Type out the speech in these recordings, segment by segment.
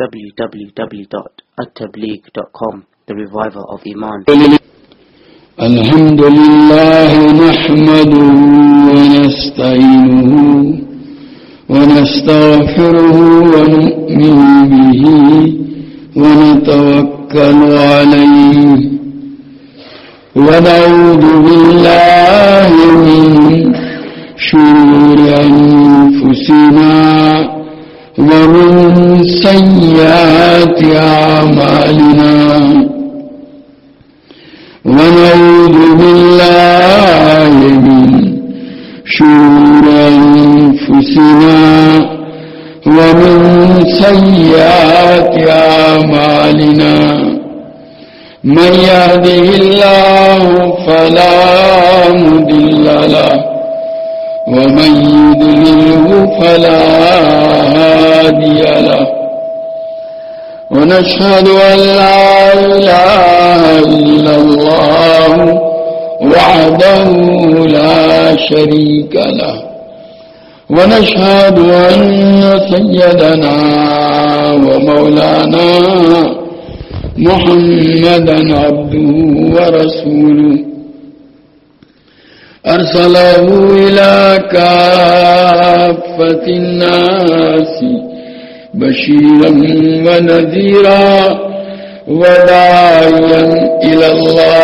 www.attableek.com, the reviver of Iman. الحمد لله نحمده ونستعينه ونستغفره ونؤمن به ونتوكل عليه ونعوذ بالله من شرور أنفسنا ومن سيئات أعمالنا ونعوذ بالله من شرور أنفسنا ومن سيئات أعمالنا من يهده الله فلا مضل له ومن يضلله فلا هادي له ونشهد أن لا إله إلا الله وحده لا شريك له ونشهد أن سيدنا ومولانا محمدا عبده ورسوله أرسله إلى كافة الناس بشيرا ونذيرا وداعيا إلى الله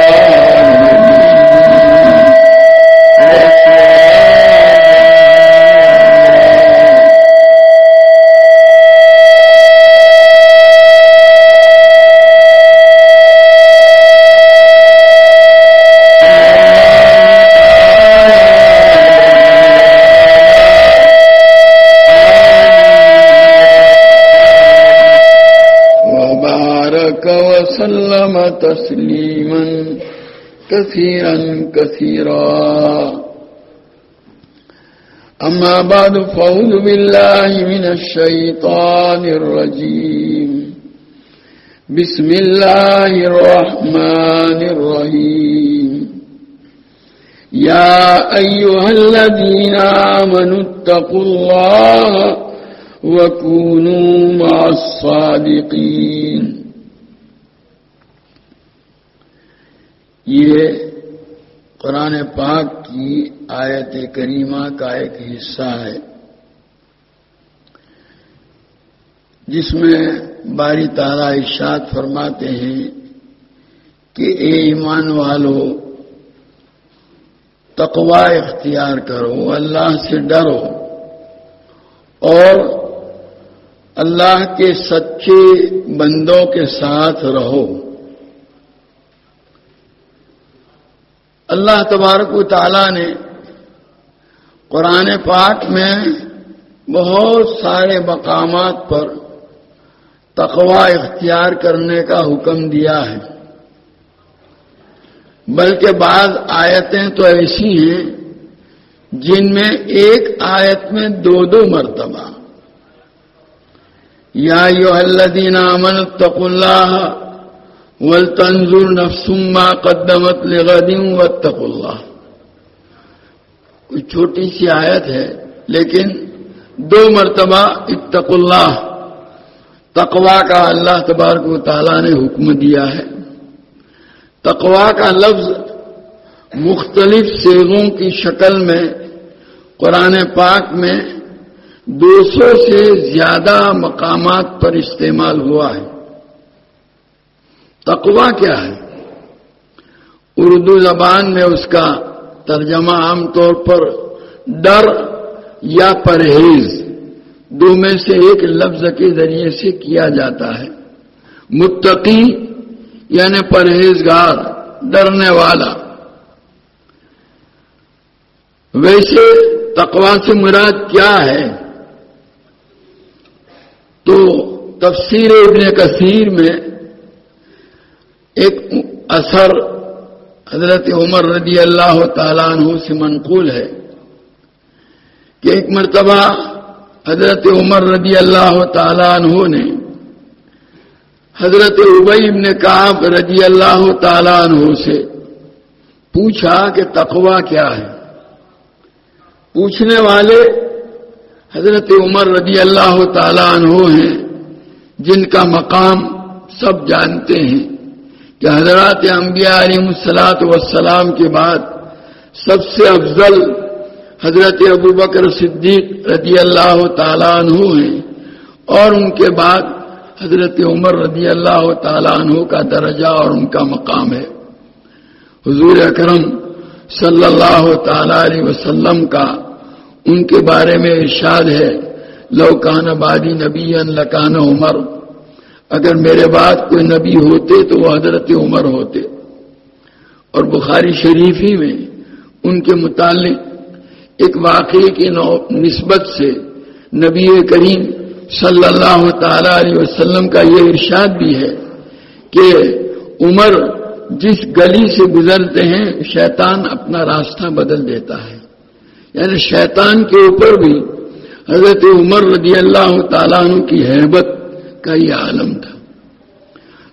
وسلم تسليما كثيرا كثيرا. أما بعد فأعوذ بالله من الشيطان الرجيم. بسم الله الرحمن الرحيم. يا أيها الذين آمنوا اتقوا الله وكونوا مع الصادقين. یہ قرآن پاک کی آیت کریمہ کا ایک حصہ ہے جس میں باری تعالیٰ ارشاد فرماتے ہیں کہ اے ایمان والو تقوی اختیار کرو، اللہ سے ڈرو اور اللہ کے سچے بندوں کے ساتھ رہو. اللہ تبارک و تعالیٰ نے قرآن پاک میں بہت سارے مقامات پر تقوی اختیار کرنے کا حکم دیا ہے، بلکہ بعض آیتیں تو ایسی ہیں جن میں ایک آیت میں دو مرتبہ یا ایھا الذین آمنوا اتقوا اللہ وَلْتَنْظُرْ نَفْسٌ مَّا قَدَّمَتْ لِغَدٍ وَاتَّقُوا اللَّهَ. کوئی چھوٹی سی آیت ہے لیکن 2 مرتبہ اتقوا اللہ تقوی کا اللہ تبارک و تعالیٰ نے حکم دیا ہے. تقوی کا لفظ مختلف صیغوں کی شکل میں قرآن پاک میں 200 سے زیادہ مقامات پر استعمال ہوا ہے. تقوی کیا ہے؟ اردو زبان میں اس کا ترجمہ عام طور پر ڈر یا پرہیز 2 میں سے ایک لفظ کے ذریعے سے کیا جاتا ہے. متقی یعنی پرہیزگار، ڈرنے والا. ویسے تقوی سے مراد کیا ہے؟ تو تفسیر ابن کثیر میں ایک اثر حضرت عمر رضی اللہ تعالیٰ عنہ سے منقول ہے کہ ایک مرتبہ حضرت عمر رضی اللہ تعالیٰ عنہ نے حضرت ابی بن کعب رضی اللہ تعالیٰ عنہ سے پوچھا کہ تقوی کیا ہے. پوچھنے والے حضرت عمر رضی اللہ تعالیٰ عنہ ہیں جن کا مقام سب جانتے ہیں کہ حضرات انبیاء علیہ الصلوۃ والسلام کے بعد سب سے افضل حضرت ابوبکر صدیق رضی اللہ تعالیٰ عنہ ہیں، اور ان کے بعد حضرت عمر رضی اللہ تعالیٰ عنہ کا درجہ اور ان کا مقام ہے۔ حضور اکرم صلی اللہ تعالیٰ علیہ وسلم کا ان کے بارے میں ارشاد ہے، لو کان بعدی نبیا لکان عمر، اگر میرے بعد کوئی نبی ہوتے تو وہ حضرت عمر ہوتے۔ اور بخاری شریفی میں ان کے متعلق ایک واقعے کی نسبت سے نبی کریم صلی اللہ تعالی علیہ وسلم کا یہ ارشاد بھی ہے کہ عمر جس گلی سے گزرتے ہیں شیطان اپنا راستہ بدل دیتا ہے، یعنی شیطان کے اوپر بھی حضرت عمر رضی اللہ تعالیٰ عنہ کی ہیبت کا یہ عالم تھا۔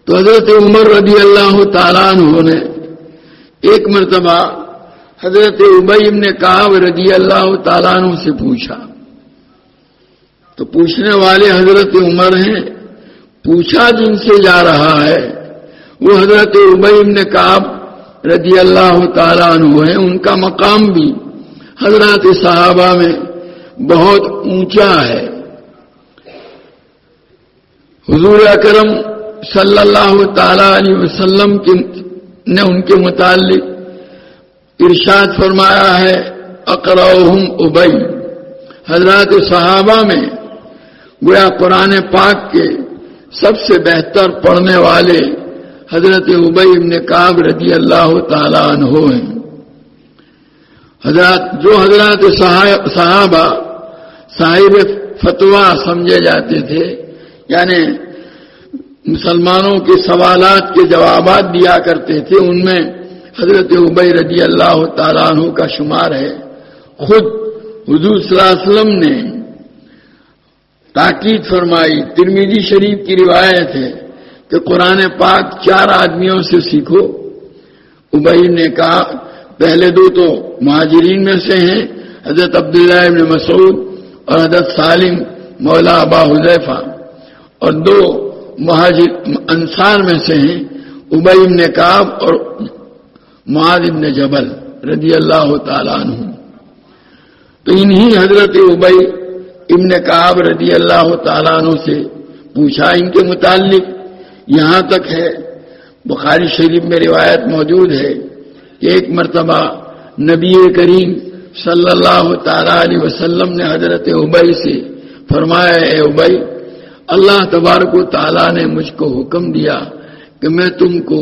تو حضرت عمر رضی اللہ تعالیٰ عنہ نے ایک مرتبہ حضرت ابی بن کعب رضی اللہ تعالیٰ عنہ سے پوچھا، تو پوچھنے والے حضرت عمر ہیں، پوچھا جن سے جا رہا ہے وہ حضرت ابی بن کعب رضی اللہ تعالیٰ عنہ ہیں، ان کا مقام بھی حضرات صحابہ میں بہت اونچا ہے۔ حضور اکرم صلی اللہ تعالی علیہ وسلم نے ان کے متعلق ارشاد فرمایا ہے، اقرأہم ابی، حضرات صحابہ میں گویا قرآن پاک کے سب سے بہتر پڑھنے والے حضرت ابی بن کعب رضی اللہ تعالی عنہ ہیں۔ حضرات صحابہ صاحب فتویٰ سمجھے جاتے تھے، یعنی مسلمانوں کے سوالات کے جوابات دیا کرتے تھے، ان میں حضرت ابی رضی اللہ تعالیٰ عنہ کا شمار ہے۔ خود حضور صلی اللہ علیہ وسلم نے تاکید فرمائی، ترمذی شریف کی روایت ہے کہ قرآن پاک 4 آدمیوں سے سیکھو۔ ابی نے کہا پہلے 2 تو مہاجرین میں سے ہیں، حضرت عبداللہ ابن مسعود اور حضرت سالم مولا ابا حذیفہ، اور 2 مہاجر انصار میں سے ہیں، ابی بن کعب اور معاذ بن جبل رضی اللہ تعالیٰ عنہ۔ تو انہی حضرت ابی ابن کعب رضی اللہ تعالیٰ عنہ سے پوچھا ان کے متعلق، یہاں تک ہے بخاری شریف میں روایت موجود ہے کہ ایک مرتبہ نبی کریم صلی اللہ تعالی علیہ وسلم نے حضرت ابی سے فرمایا، اے ابی، اللہ تبارک و تعالیٰ نے مجھ کو حکم دیا کہ میں تم کو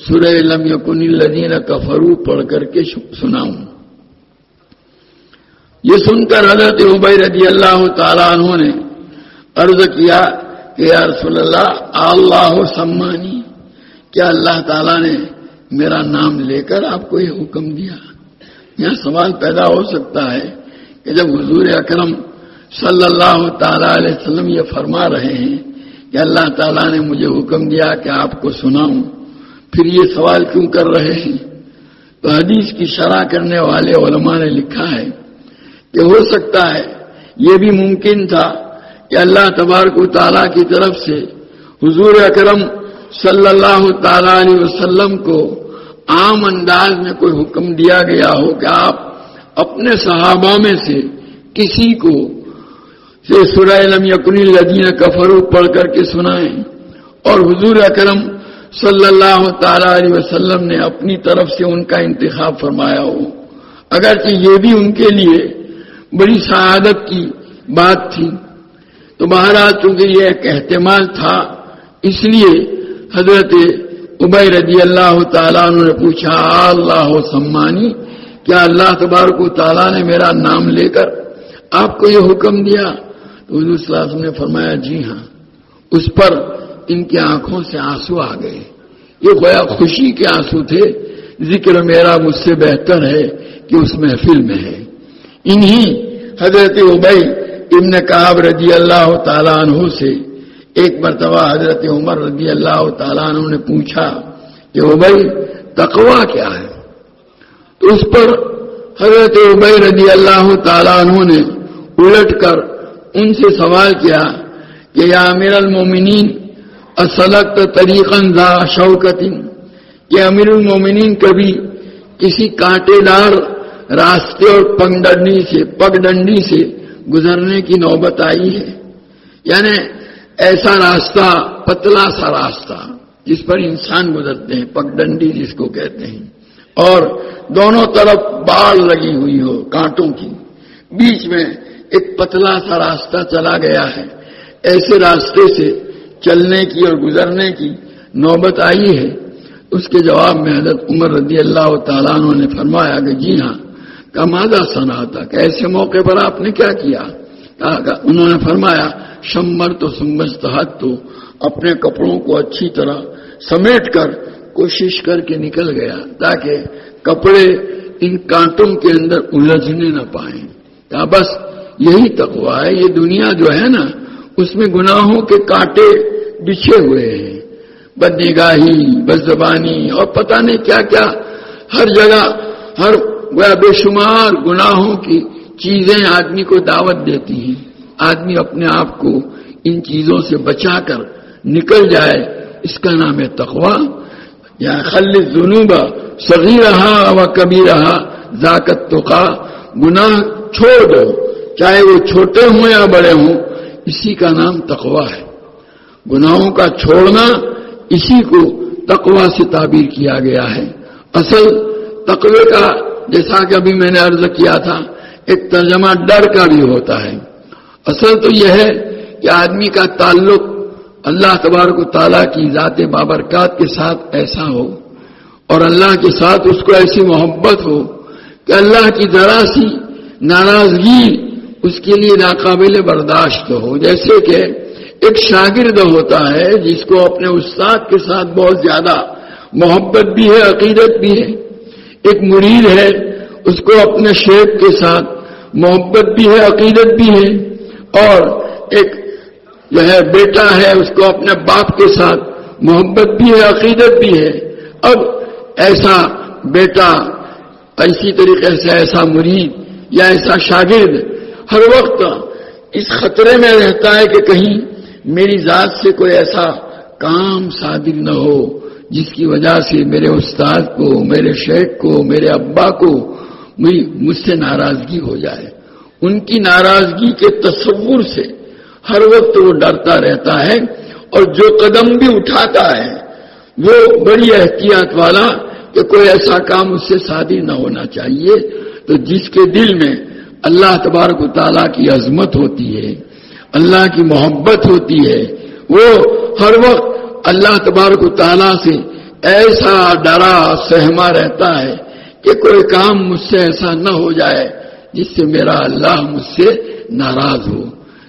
سورہ لم یکن الذین کفروا پڑھ کر کے سناؤں۔ یہ سن کر حضرت ابی رضی اللہ تعالیٰ عنہ نے عرض کیا کہ یا رسول اللہ سمانی، کیا اللہ تعالیٰ نے میرا نام لے کر آپ کو یہ حکم دیا؟ یہاں سوال پیدا ہو سکتا ہے کہ جب حضور اکرم صلی اللہ تعالی علیہ وسلم یہ فرما رہے ہیں کہ اللہ تعالیٰ نے مجھے حکم دیا کہ آپ کو سناؤں، پھر یہ سوال کیوں کر رہے ہیں؟ تو حدیث کی شرح کرنے والے علماء نے لکھا ہے کہ ہو سکتا ہے یہ بھی ممکن تھا کہ اللہ تبارک و تعالیٰ کی طرف سے حضور اکرم صلی اللہ تعالی علیہ وسلم کو عام انداز میں کوئی حکم دیا گیا ہو کہ آپ اپنے صحابہ میں سے کسی کو سے سورہ لم یکن الذین کفروا پڑھ کر کے سنائیں، اور حضور اکرم صلی اللہ تعالی علیہ وسلم نے اپنی طرف سے ان کا انتخاب فرمایا ہو۔ اگرچہ یہ بھی ان کے لیے بڑی سعادت کی بات تھی، تو بہرحال چونکہ یہ ایک احتمال تھا، اس لیے حضرت ابی رضی اللہ تعالیٰ عنہ نے پوچھا، اللہ سمانی، کیا اللہ تبارک و تعالیٰ نے میرا نام لے کر آپ کو یہ حکم دیا؟ تو حضور صلی اللہ علیہ وسلم نے فرمایا جی ہاں۔ اس پر ان کی آنکھوں سے آنسو آ گئے، یہ گویا خوشی کے آنسو تھے، ذکر میرا مجھ سے بہتر ہے کہ اس محفل میں ہے۔ انہی حضرت ابی ابن کعب رضی اللہ تعالیٰ عنہ سے ایک مرتبہ حضرت عمر رضی اللہ تعالیٰ عنہ نے پوچھا کہ ابی تقویٰ کیا ہے؟ تو اس پر حضرت ابی رضی اللہ تعالیٰ عنہ نے الٹ کر ان سے سوال کیا کہ یا امیر المومنین اسلکت طریقا ذا شوکت، کہ امیر المومنین کبھی کسی کانٹے دار راستے اور پگڈنڈی سے گزرنے کی نوبت آئی ہے؟ یعنی ایسا راستہ، پتلا سا راستہ جس پر انسان گزرتے ہیں، پگڈنڈی جس کو کہتے ہیں، اور دونوں طرف باڑ لگی ہوئی ہو کانٹوں کی، بیچ میں ایک پتلا سا راستہ چلا گیا ہے، ایسے راستے سے چلنے کی اور گزرنے کی نوبت آئی ہے؟ اس کے جواب میں حضرت عمر رضی اللہ تعالیٰ عنہ نے فرمایا کہ جی ہاں، کمادہ سنا تھا کہ ایسے موقع پر آپ نے کیا کیا؟ انہوں نے فرمایا شمر تو سمجھتہت، تو اپنے کپڑوں کو اچھی طرح سمیٹ کر کوشش کر کے نکل گیا تاکہ کپڑے ان کانٹوں کے اندر الجھنے نہ پائیں۔ بس یہی تقویٰ ہے۔ یہ دنیا جو ہے نا، اس میں گناہوں کے کانٹے بچھے ہوئے ہیں، بدنگاہی، بدزبانی اور پتہ نہیں کیا کیا، ہر جگہ ہر بے شمار گناہوں کی چیزیں آدمی کو دعوت دیتی ہیں۔ آدمی اپنے آپ کو ان چیزوں سے بچا کر نکل جائے، اس کا نام ہے تقویٰ۔ یا خل الذنوب صغیرہا و کبیرہا ذاک التقیٰ، گناہ چھوڑ دو چاہے وہ چھوٹے ہوں یا بڑے ہوں، اسی کا نام تقویٰ ہے۔ گناہوں کا چھوڑنا، اسی کو تقویٰ سے تعبیر کیا گیا ہے۔ اصل تقوی کا، جیسا کہ ابھی میں نے عرض کیا تھا، ایک ترجمہ ڈر کا بھی ہوتا ہے۔ اصل تو یہ ہے کہ آدمی کا تعلق اللہ تبارک و تعالیٰ کی ذات بابرکات کے ساتھ ایسا ہو، اور اللہ کے ساتھ اس کو ایسی محبت ہو کہ اللہ کی ذرا سی ناراضگی اس کے لیے ناقابل برداشت ہو۔ جیسے کہ ایک شاگرد ہوتا ہے جس کو اپنے استاد کے ساتھ بہت زیادہ محبت بھی ہے، عقیدت بھی ہے۔ ایک مرید ہے، اس کو اپنے شیخ کے ساتھ محبت بھی ہے، عقیدت بھی ہے۔ اور ایک جو ہے بیٹا ہے، اس کو اپنے باپ کے ساتھ محبت بھی ہے، عقیدت بھی ہے۔ اب ایسا بیٹا، اسی طریقے سے ایسا مرید یا ایسا شاگرد ہر وقت اس خطرے میں رہتا ہے کہ کہیں میری ذات سے کوئی ایسا کام صادر نہ ہو جس کی وجہ سے میرے استاد کو، میرے شیخ کو، میرے ابا کو مجھ سے ناراضگی ہو جائے۔ ان کی ناراضگی کے تصور سے ہر وقت وہ ڈرتا رہتا ہے، اور جو قدم بھی اٹھاتا ہے وہ بڑی احتیاط والا کہ کوئی ایسا کام اس سے صادر نہ ہونا چاہیے۔ تو جس کے دل میں اللہ تبارک و تعالیٰ کی عظمت ہوتی ہے، اللہ کی محبت ہوتی ہے، وہ ہر وقت اللہ تبارک و تعالیٰ سے ایسا ڈرا سہما رہتا ہے کہ کوئی کام مجھ سے ایسا نہ ہو جائے جس سے میرا اللہ مجھ سے ناراض ہو۔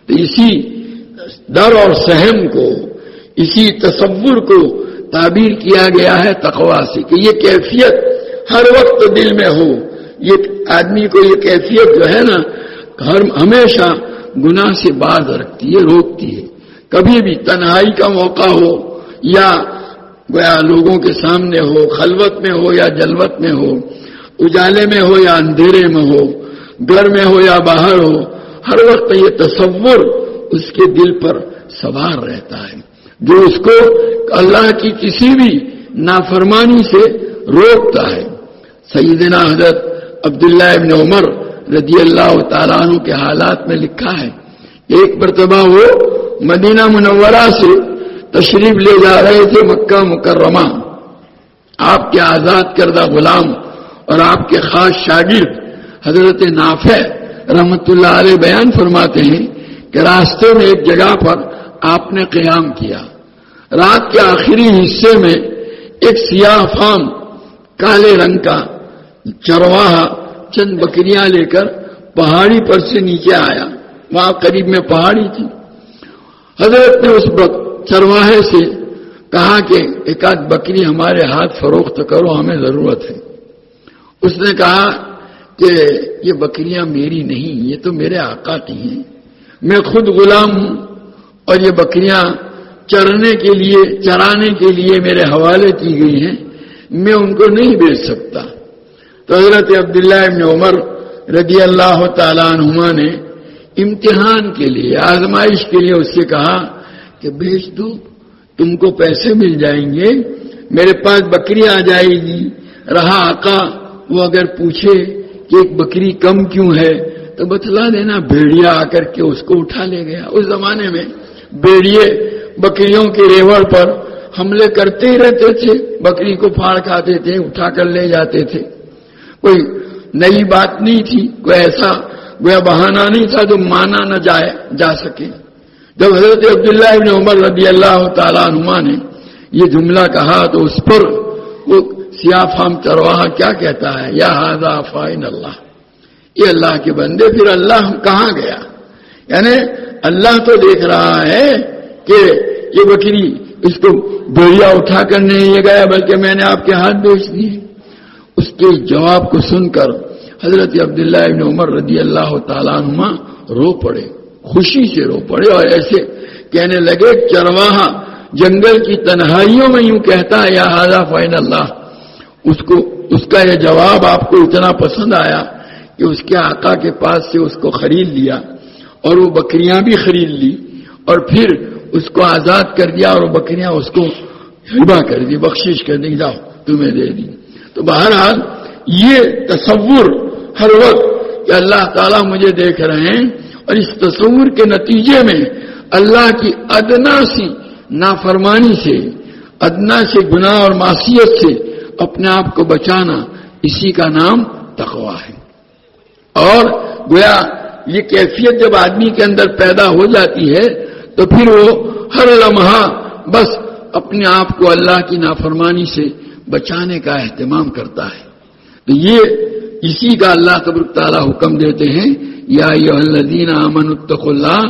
تو اسی ڈر اور سہم کو، اسی تصور کو تعبیر کیا گیا ہے تقویٰ سے، کہ یہ کیفیت ہر وقت دل میں ہو۔ یہ آدمی کو یہ کیفیت جو ہے نا، ہمیشہ گناہ سے باز رکھتی ہے، روکتی ہے۔ کبھی بھی تنہائی کا موقع ہو یا لوگوں کے سامنے ہو، خلوت میں ہو یا جلوت میں ہو، اجالے میں ہو یا اندھیرے میں ہو، گھر میں ہو یا باہر ہو، ہر وقت یہ تصور اس کے دل پر سوار رہتا ہے، جو اس کو اللہ کی کسی بھی نافرمانی سے روکتا ہے۔ سیدنا حضرت عبداللہ ابن عمر رضی اللہ تعالیٰ عنہ کے حالات میں لکھا ہے، ایک مرتبہ وہ مدینہ منورہ سے تشریف لے جا رہے تھے مکہ مکرمہ۔ آپ کے آزاد کردہ غلام اور آپ کے خاص شاگرد حضرت نافع رحمت اللہ علیہ بیان فرماتے ہیں کہ راستے میں ایک جگہ پر آپ نے قیام کیا۔ رات کے آخری حصے میں ایک سیاہ فام کالے رنگ کا چرواہا چند بکریاں لے کر پہاڑی پر سے نیچے آیا۔ وہاں قریب میں پہاڑی تھی۔ حضرت نے اس چرواہے سے کہا کہ ایک آدھ بکری ہمارے ہاتھ فروخت کرو، ہمیں ضرورت ہے۔ اس نے کہا کہ یہ بکریاں میری نہیں، یہ تو میرے آقا کی ہیں، میں خود غلام ہوں، اور یہ بکریاں چرانے کے لیے میرے حوالے کی گئی ہیں، میں ان کو نہیں بیچ سکتا۔ تو حضرت عبداللہ ابن عمر رضی اللہ تعالیٰ عنہما نے امتحان کے لیے، آزمائش کے لیے اس سے کہا کہ بیچ دو، تم کو پیسے مل جائیں گے، میرے پاس بکری آ جائے گی۔ رہا آقا وہ اگر پوچھے کہ ایک بکری کم کیوں ہے تو بتلا دینا، بھیڑیا آ کر کے اس کو اٹھا لے گیا۔ اس زمانے میں بھیڑیے بکریوں کے ریوڑ پر حملے کرتے ہی رہتے تھے، بکری کو پھاڑ کھاتے تھے، اٹھا کر لے جاتے تھے۔ کوئی نئی بات نہیں تھی، کوئی ایسا گویا بہانہ نہیں تھا جو مانا نہ جا سکے۔ جب حضرت عبداللہ ابن عمر رضی اللہ تعالیٰ عنہما نے یہ جملہ کہا تو اس پر وہ سیاہ فام چرواہا کیا کہتا ہے، یا ھذا فائن اللہ، یہ اللہ کے بندے، پھر اللہ کہاں گیا؟ یعنی اللہ تو دیکھ رہا ہے کہ یہ بکری اس کو بھیڑیا اٹھا کر نہیں لے گیا بلکہ میں نے آپ کے ہاتھ بیچ دی۔ اس کے جواب کو سن کر حضرت عبداللہ ابن عمر رضی اللہ تعالیٰ عنہما رو پڑے، خوشی سے رو پڑے اور ایسے کہنے لگے، چرواہا جنگل کی تنہائیوں میں یوں کہتا ہے یا ھذا فائن اللہ، اس کا یہ جواب آپ کو اتنا پسند آیا کہ اس کے آقا کے پاس سے اس کو خرید لیا اور وہ بکریاں بھی خرید لی اور پھر اس کو آزاد کر دیا اور وہ بکریاں اس کو ہبہ کر دی، بخشش کر دی، جاؤ تمہیں دے دی۔ تو بہرحال یہ تصور ہر وقت کہ اللہ تعالیٰ مجھے دیکھ رہے ہیں، اور اس تصور کے نتیجے میں اللہ کی ادنا سی نافرمانی سے، ادنا سے گناہ اور معصیت سے اپنے آپ کو بچانا، اسی کا نام تقویٰ ہے۔ اور گویا یہ کیفیت جب آدمی کے اندر پیدا ہو جاتی ہے تو پھر وہ ہر لمحہ بس اپنے آپ کو اللہ کی نافرمانی سے بچانے کا اہتمام کرتا ہے۔ تو یہ اسی کا اللہ تبارک تعالیٰ حکم دیتے ہیں، یا ایھا الذین آمنوا اتقوا اللہ،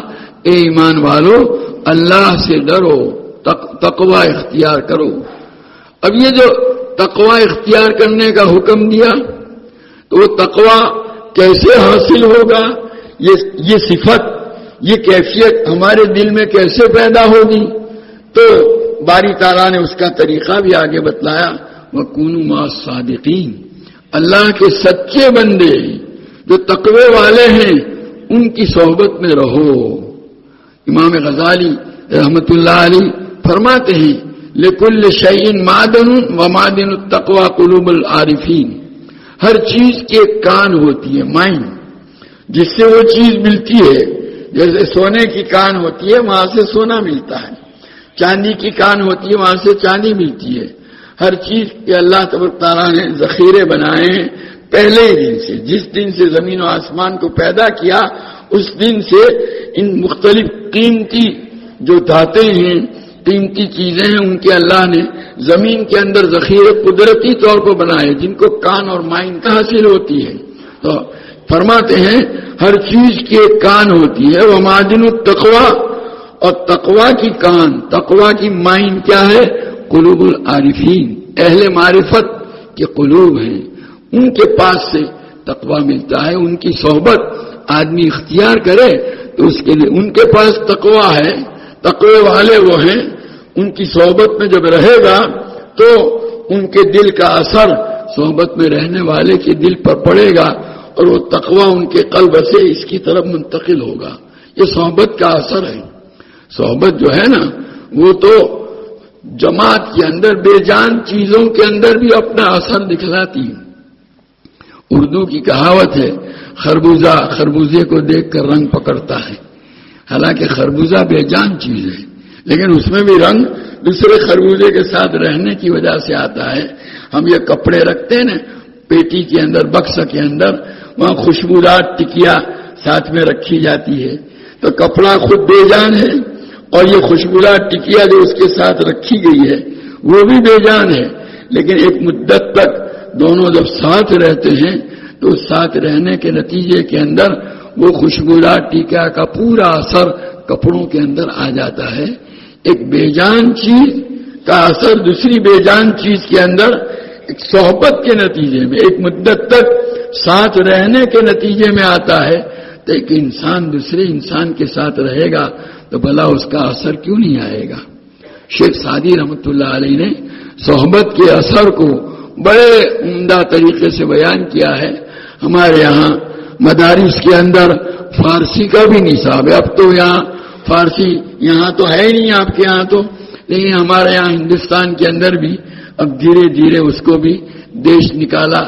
اے ایمان والو اللہ سے ڈرو، تقوی اختیار کرو۔ اب یہ جو تقوی اختیار کرنے کا حکم دیا تو وہ تقوی کیسے حاصل ہوگا، یہ صفت، یہ کیفیت ہمارے دل میں کیسے پیدا ہوگی؟ تو باری تعالیٰ نے اس کا طریقہ بھی آگے بتلایا، وَكُونُوا مَعَ الصَّادِقِينَ، اللہ کے سچے بندے جو تقوی والے ہیں ان کی صحبت میں رہو۔ امام غزالی رحمت اللہ علیہ فرماتے ہیں، لِكُلِّ شَيْءٍ مَعْدَنٌ وَمَعْدِنُ التَّقْوَى قُلُوبُ الْعَارِفِينَ، ہر چیز کی ایک کان ہوتی ہے، مائنڈ، جس سے وہ چیز ملتی ہے۔ جیسے سونے کی کان ہوتی ہے وہاں سے سونا ملتا ہے، چاندی کی کان ہوتی ہے وہاں سے چاندی ملتی ہے۔ ہر چیز کے اللہ تبارک تعالیٰ نے ذخیرے بنائے ہیں پہلے ہی دن سے، جس دن سے زمین و آسمان کو پیدا کیا اس دن سے ان مختلف قیمتی جو دھاتیں ہیں، قیمتی چیزیں ہیں، ان کے اللہ نے زمین کے اندر ذخیرے قدرتی طور پر بنائے جن کو کان اور مائنڈ کا حاصل ہوتی ہے۔ تو فرماتے ہیں ہر چیز کی ایک کان ہوتی ہے، وہ معدن التقوی، اور تقوی کی کان، تقوی کی مائنڈ کیا ہے؟ قلوب العارفین، اہل معرفت کے قلوب ہیں، ان کے پاس سے تقوی ملتا ہے۔ ان کی صحبت آدمی اختیار کرے تو اس کے لیے ان کے پاس تقوی ہے، تقوی والے وہ ہیں، ان کی صحبت میں جب رہے گا تو ان کے دل کا اثر صحبت میں رہنے والے کے دل پر پڑے گا اور وہ تقوی ان کے قلب سے اس کی طرف منتقل ہوگا۔ یہ صحبت کا اثر ہے۔ صحبت جو ہے نا وہ تو جماعت کے اندر بے جان چیزوں کے اندر بھی اپنا اثر دکھلاتی ہے۔ اردو کی کہاوت ہے، خربوزہ خربوزے کو دیکھ کر رنگ پکڑتا ہے۔ حالانکہ خربوزہ بے جان چیز ہے لیکن اس میں بھی رنگ دوسرے خربوزے کے ساتھ رہنے کی وجہ سے آتا ہے۔ ہم یہ کپڑے رکھتے ہیں نا پیٹی کے اندر، بکس کے اندر، وہاں خوشبودار ٹکیا ساتھ میں رکھی جاتی ہے، تو کپڑا خود بے جان ہے اور یہ خوشبودار ٹکیا جو اس کے ساتھ رکھی گئی ہے وہ بھی بے جان ہے، لیکن ایک مدت تک دونوں جب ساتھ رہتے ہیں تو ساتھ رہنے کے نتیجے کے اندر وہ خوشبودار ٹیکا کا پورا اثر کپڑوں کے اندر آ جاتا ہے۔ ایک بے جان چیز کا اثر دوسری بے جان چیز کے اندر ایک صحبت کے نتیجے میں، ایک مدت تک ساتھ رہنے کے نتیجے میں آتا ہے۔ تو ایک انسان دوسرے انسان کے ساتھ رہے گا تو بھلا اس کا اثر کیوں نہیں آئے گا؟ شیخ سعدی رحمت اللہ علیہ نے صحبت کے اثر کو بڑے عمدہ طریقے سے بیان کیا ہے۔ ہمارے یہاں مدارس کے اندر فارسی کا بھی نصاب ہے. اب تو یہاں فارسی یہاں تو ہے نہیں آپ کے یہاں تو، لیکن ہمارے یہاں ہندوستان کے اندر بھی اب دھیرے دھیرے اس کو بھی دیش نکالا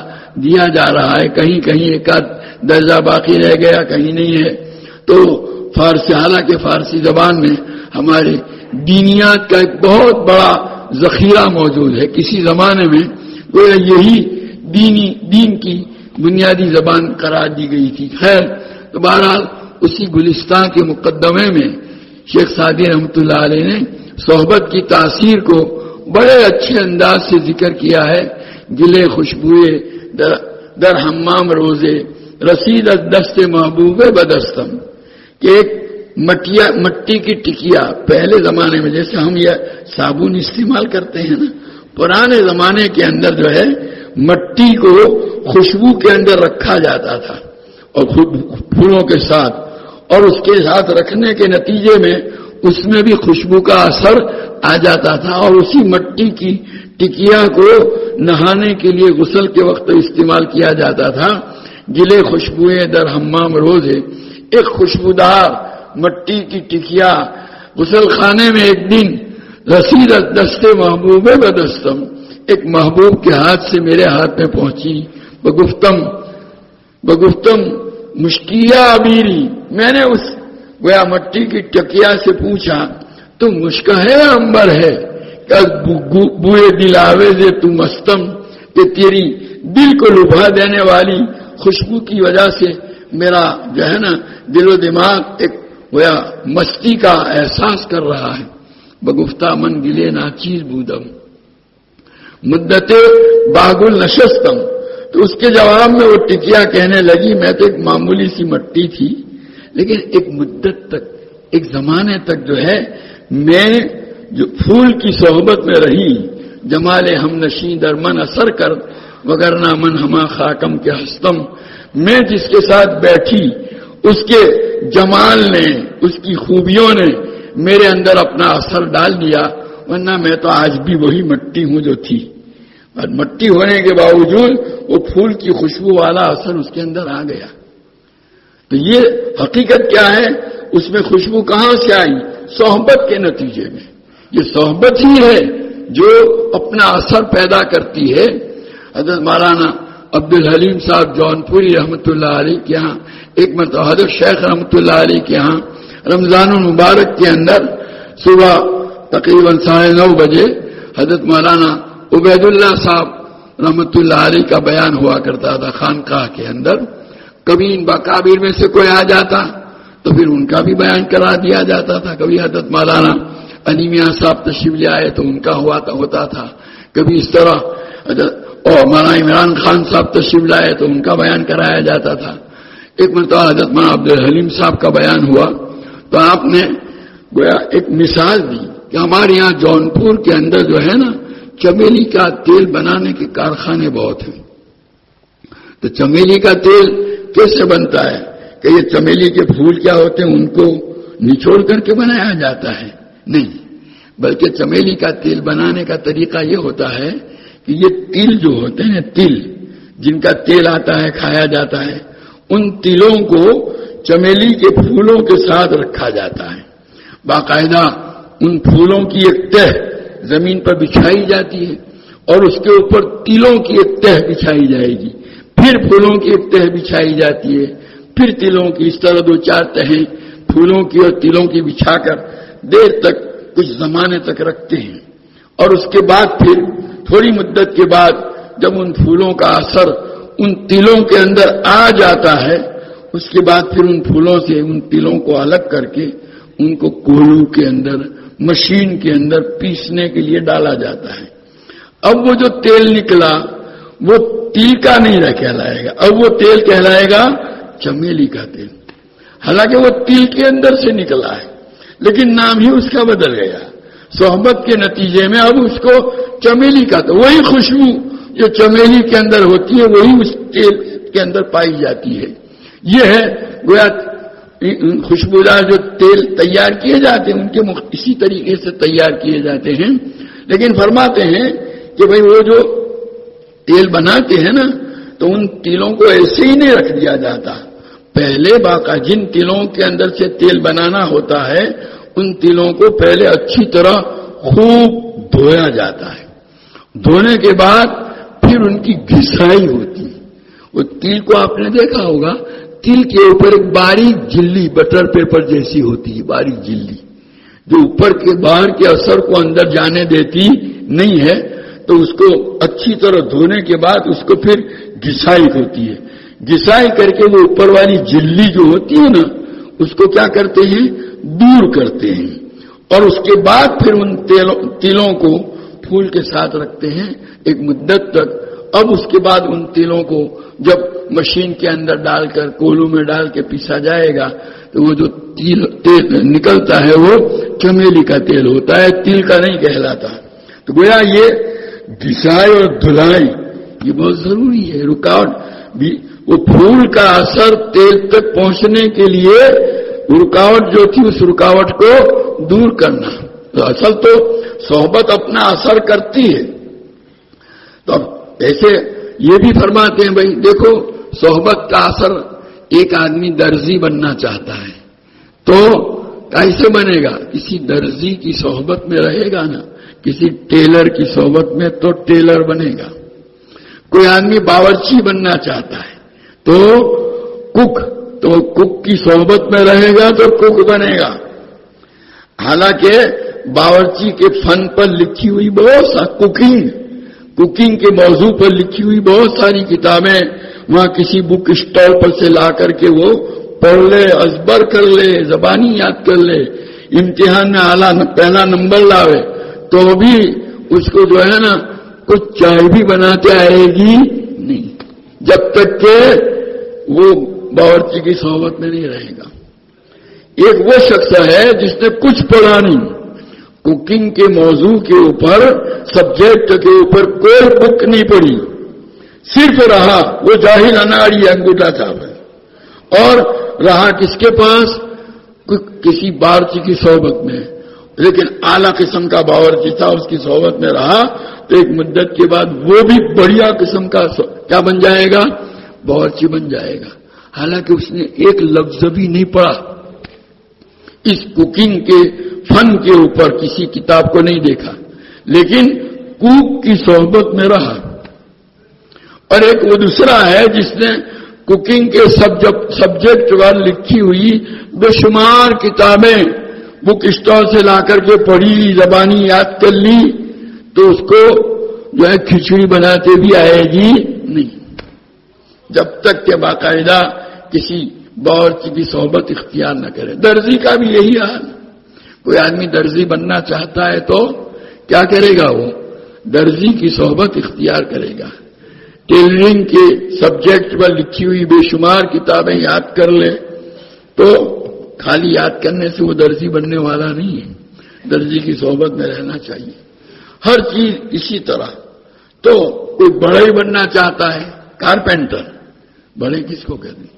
دیا جا رہا ہے. کہیں کہیں ایک آدھ درجہ باقی رہ گیا، کہیں نہیں ہے. تو فارسی، حالانکہ فارسی زبان میں ہمارے دینیات کا ایک بہت بڑا ذخیرہ موجود ہے. کسی زمانے میں گویا یہی دین کی بنیادی زبان قرار دی گئی تھی. خیر، تو بہرحال اسی گلستان کے مقدمے میں شیخ سعدی رحمۃ اللہ علیہ نے صحبت کی تاثیر کو بڑے اچھے انداز سے ذکر کیا ہے. گلے خوشبوئے در حمام روزے رسید از دست محبوب بدستم، کہ ایک مٹی کی ٹکیا پہلے زمانے میں جیسے ہم یہ صابن استعمال کرتے ہیں نا، پرانے زمانے کے اندر جو ہے مٹی کو خوشبو کے اندر رکھا جاتا تھا اور پھولوں کے ساتھ، اور اس کے ساتھ رکھنے کے نتیجے میں اس میں بھی خوشبو کا اثر آ جاتا تھا. اور اسی مٹی کی ٹکیا کو نہانے کے لیے غسل کے وقت استعمال کیا جاتا تھا. گلے خوشبوئیں در حمام روزے، ایک خوشبودار مٹی کی ٹکیا غسل خانے میں ایک دن رسید دست محبوب بدستم، ایک محبوب کے ہاتھ سے میرے ہاتھ میں پہنچی. بگفتم مشکیا ابیری، میں نے اس گویا مٹی کی ٹکیا سے پوچھا تو مشک ہے امبر ہے، بوئے دل آویز تو مستم، کہ تیری دل کو لبھا دینے والی خوشبو کی وجہ سے میرا جو ہے نا دل و دماغ ایک گویا مستی کا احساس کر رہا ہے. بگفتہ من گلے ناچیز بودم مدت باغل نشستم، تو اس کے جواب میں وہ ٹکیا کہنے لگی میں تو ایک معمولی سی مٹی تھی، لیکن ایک مدت تک، ایک زمانے تک جو ہے میں جو پھول کی صحبت میں رہی، جمال ہم نشیں در من اثر کر وگرنہ من ہما خاکم کے ہستم، میں جس کے ساتھ بیٹھی اس کے جمال نے، اس کی خوبیوں نے میرے اندر اپنا اثر ڈال دیا، ورنہ میں تو آج بھی وہی مٹی ہوں جو تھی. اور مٹی ہونے کے باوجود وہ پھول کی خوشبو والا اثر اس کے اندر آ گیا. تو یہ حقیقت کیا ہے؟ اس میں خوشبو کہاں سے آئی؟ صحبت کے نتیجے میں. یہ صحبت ہی ہے جو اپنا اثر پیدا کرتی ہے. حضرت مولانا عبدالحلیم صاحب جونپوری رحمۃ اللہ علیہ کے ہاں ایک مرتبہ حضرت شیخ رحمۃ اللہ علیہ کے ہاں رمضان المبارک کے اندر صبح تقریباً 9:30 بجے حضرت مولانا عبید اللہ صاحب رحمۃ اللہ علیہ کا بیان ہوا کرتا تھا خانقاہ کے اندر. کبھی ان باکابیر میں سے کوئی آ جاتا تو پھر ان کا بھی بیان کرا دیا جاتا تھا. کبھی حضرت مولانا علی میاں صاحب تشریف لے آئے تو ان کا ہوتا تھا. کبھی اس طرح اور مولانا عمران خان صاحب تشریف لائے تو ان کا بیان کرایا جاتا تھا. ایک مرتبہ حضرت مولانا عبدالحلیم صاحب کا بیان ہوا تو آپ نے گویا ایک مثال دی کہ ہمارے یہاں جونپور کے اندر جو ہے نا چمیلی کا تیل بنانے کے کارخانے بہت ہیں. تو چمیلی کا تیل کیسے بنتا ہے کہ یہ چمیلی کے پھول کیا ہوتے ہیں ان کو نچوڑ کر کے بنایا جاتا ہے؟ نہیں، بلکہ چمیلی کا تیل بنانے کا طریقہ یہ ہوتا ہے کہ یہ تل جو ہوتے ہیں، تل جن کا تیل آتا ہے کھایا جاتا ہے، ان تلوں کو چمیلی کے پھولوں کے ساتھ رکھا جاتا ہے. باقاعدہ ان پھولوں کی ایک تہ زمین پر بچھائی جاتی ہے اور اس کے اوپر تلوں کی ایک تہ بچھائی جائے گی، پھر پھولوں کی ایک تہ بچھائی جاتی ہے، پھر تلوں کی، اس طرح 2-4 تہیں پھولوں کی اور تلوں کی بچھا کر دیر تک کچھ زمانے تک رکھتے ہیں. اور اس کے بعد پھر تھوڑی مدت کے بعد جب ان پھولوں کا اثر ان تلوں کے اندر آ جاتا ہے، اس کے بعد پھر ان پھولوں سے ان تلوں کو الگ کر کے ان کو کوہلو کے اندر، مشین کے اندر پیسنے کے لیے ڈالا جاتا ہے. اب وہ جو تیل نکلا وہ تل کا نہیں کہلائے گا، اب وہ تیل کہلائے گا چمیلی کا تیل. حالانکہ وہ تل کے اندر سے نکلا ہے لیکن نام ہی اس کا بدل گیا. صحبت کے نتیجے میں اب اس کو چمیلی کا، تو وہی خوشبو جو چمیلی کے اندر ہوتی ہے وہی اس تیل کے اندر پائی جاتی ہے. یہ ہے گویا خوشبودار جو تیل تیار کیے جاتے ہیں ان کے اسی طریقے سے تیار کیے جاتے ہیں. لیکن فرماتے ہیں کہ بھئی وہ جو تیل بناتے ہیں نا تو ان تیلوں کو ایسے ہی نہیں رکھ دیا جاتا، پہلے باقاعدہ جن تلوں کے اندر سے تیل بنانا ہوتا ہے ان تلوں کو پہلے اچھی طرح خوب دھویا جاتا ہے. دھونے کے بعد پھر ان کی گھسائی ہوتی ہے. وہ تل کو آپ نے دیکھا ہوگا, تل کے اوپر ایک باریک جلی بٹر پیپر جیسی ہوتی ہے, باریک جلی جو اوپر کے باہر کے اثر کو اندر جانے دیتی نہیں ہے. تو اس کو اچھی طرح دھونے کے بعد اس کو پھر گھسائی ہوتی ہے. گھسائی کر کے وہ اوپر والی جلی جو ہوتی ہے نا اس کو کیا کرتے ہیں, دور کرتے ہیں. اور اس کے بعد پھر ان تلوں کو پھول کے ساتھ رکھتے ہیں ایک مدت تک. اب اس کے بعد ان تلوں کو جب مشین کے اندر ڈال کر کولوں میں ڈال کے پیسا جائے گا تو وہ جو تیل نکلتا ہے وہ چمیلی کا تیل ہوتا ہے, تل کا نہیں کہلاتا. تو گویا یہ گھسائی اور دھلائی یہ بہت ضروری ہے. رکاوٹ بھی وہ پھول کا اثر تیل تک پہنچنے کے لیے رکاوٹ جو تھی اس رکاوٹ کو دور کرنا. تو اصل تو صحبت اپنا اثر کرتی ہے. تو اب ایسے یہ بھی فرماتے ہیں بھائی دیکھو صحبت کا اثر, ایک آدمی درزی بننا چاہتا ہے تو کیسے بنے گا؟ کسی درزی کی صحبت میں رہے گا نا, کسی ٹیلر کی صحبت میں تو ٹیلر بنے گا. کوئی آدمی باورچی بننا چاہتا ہے تو کک کی صحبت میں رہے گا تو کک بنے گا. حالانکہ باورچی کے فن پر لکھی ہوئی بہت ساری کوکنگ کے موضوع پر لکھی ہوئی بہت ساری کتابیں وہاں کسی بک اسٹال پر سے لا کر کے وہ پڑھ لے, ازبر کر لے, زبانی یاد کر لے, امتحان میں اعلیٰ پہلا نمبر لاوے تو بھی اس کو جو ہے نا کچھ چائے بھی بناتے آئے گی نہیں جب تک کہ وہ باورچی کی صحبت میں نہیں رہے گا. ایک وہ شخص ہے جس نے کچھ پڑھا نہیں, کوکنگ کے موضوع کے اوپر, سبجیکٹ کے اوپر کوئی بک نہیں پڑھی, صرف رہا وہ جاہل اناڑی انگوٹھا صاحب ہے. اور رہا کس کے پاس؟ کسی باورچی کی صحبت میں, لیکن اعلیٰ قسم کا باورچی تھا, اس کی صحبت میں رہا تو ایک مدت کے بعد وہ بھی بڑھیا قسم کا کیا بن جائے گا؟ باورچی بن جائے گا. حالانکہ اس نے ایک لفظ بھی نہیں پڑھا, اس کوکنگ کے فن کے اوپر کسی کتاب کو نہیں دیکھا, لیکن کوک کی صحبت میں رہا. اور ایک وہ دوسرا ہے جس نے کوکنگ کے سبجیکٹ پر لکھی ہوئی بے شمار کتابیں بک اسٹال سے لا کر کے پڑھی, زبانی یاد کر لی, تو اس کو جو ہے کھچڑی بناتے بھی آئے گی نہیں جب تک کہ باقاعدہ کسی باورچی کی صحبت اختیار نہ کرے. درزی کا بھی یہی حال. کوئی آدمی درزی بننا چاہتا ہے تو کیا کرے گا؟ وہ درزی کی صحبت اختیار کرے گا. ٹیلرنگ کے سبجیکٹ پر لکھی ہوئی بے شمار کتابیں یاد کر لے تو خالی یاد کرنے سے وہ درزی بننے والا نہیں ہے. درزی کی صحبت میں رہنا چاہیے. ہر چیز اسی طرح. تو کوئی بڑھئی بننا چاہتا ہے, کارپینٹر, بڑھئی کس کو کہتے ہیں؟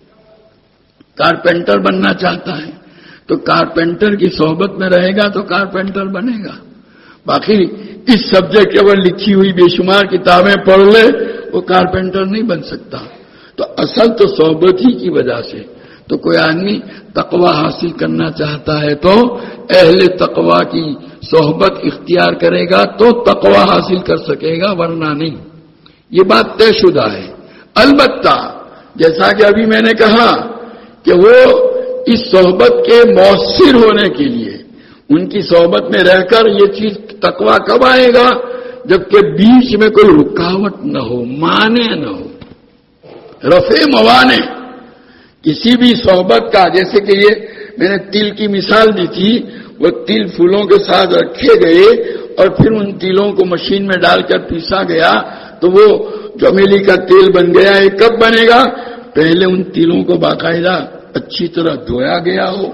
کارپینٹر بننا چاہتا ہے تو کارپینٹر کی صحبت میں رہے گا تو کارپینٹر بنے گا. باقی اس سبجیکٹ پر لکھی ہوئی بے شمار کتابیں پڑھ لے وہ کارپینٹر نہیں بن سکتا. تو اصل تو صحبت ہی کی وجہ سے. تو کوئی آدمی تقوی حاصل کرنا چاہتا ہے تو اہل تقوی کی صحبت اختیار کرے گا تو تقوی حاصل کر سکے گا, ورنہ نہیں. یہ بات طے شدہ ہے. البتہ جیسا کہ ابھی میں نے کہا کہ وہ اس صحبت کے مؤثر ہونے کے لیے ان کی صحبت میں رہ کر یہ چیز تقوی کب آئے گا؟ جبکہ بیچ میں کوئی رکاوٹ نہ ہو, مانے نہ ہو, رفع موانے. کسی بھی صحبت کا, جیسے کہ یہ میں نے تل کی مثال دی تھی, وہ تل پھولوں کے ساتھ رکھے گئے اور پھر ان تلوں کو مشین میں ڈال کر پیسا گیا تو وہ چمیلی کا تیل بن گیا. یہ کب بنے گا؟ پہلے ان تلوں کو باقاعدہ اچھی طرح دھویا گیا ہو,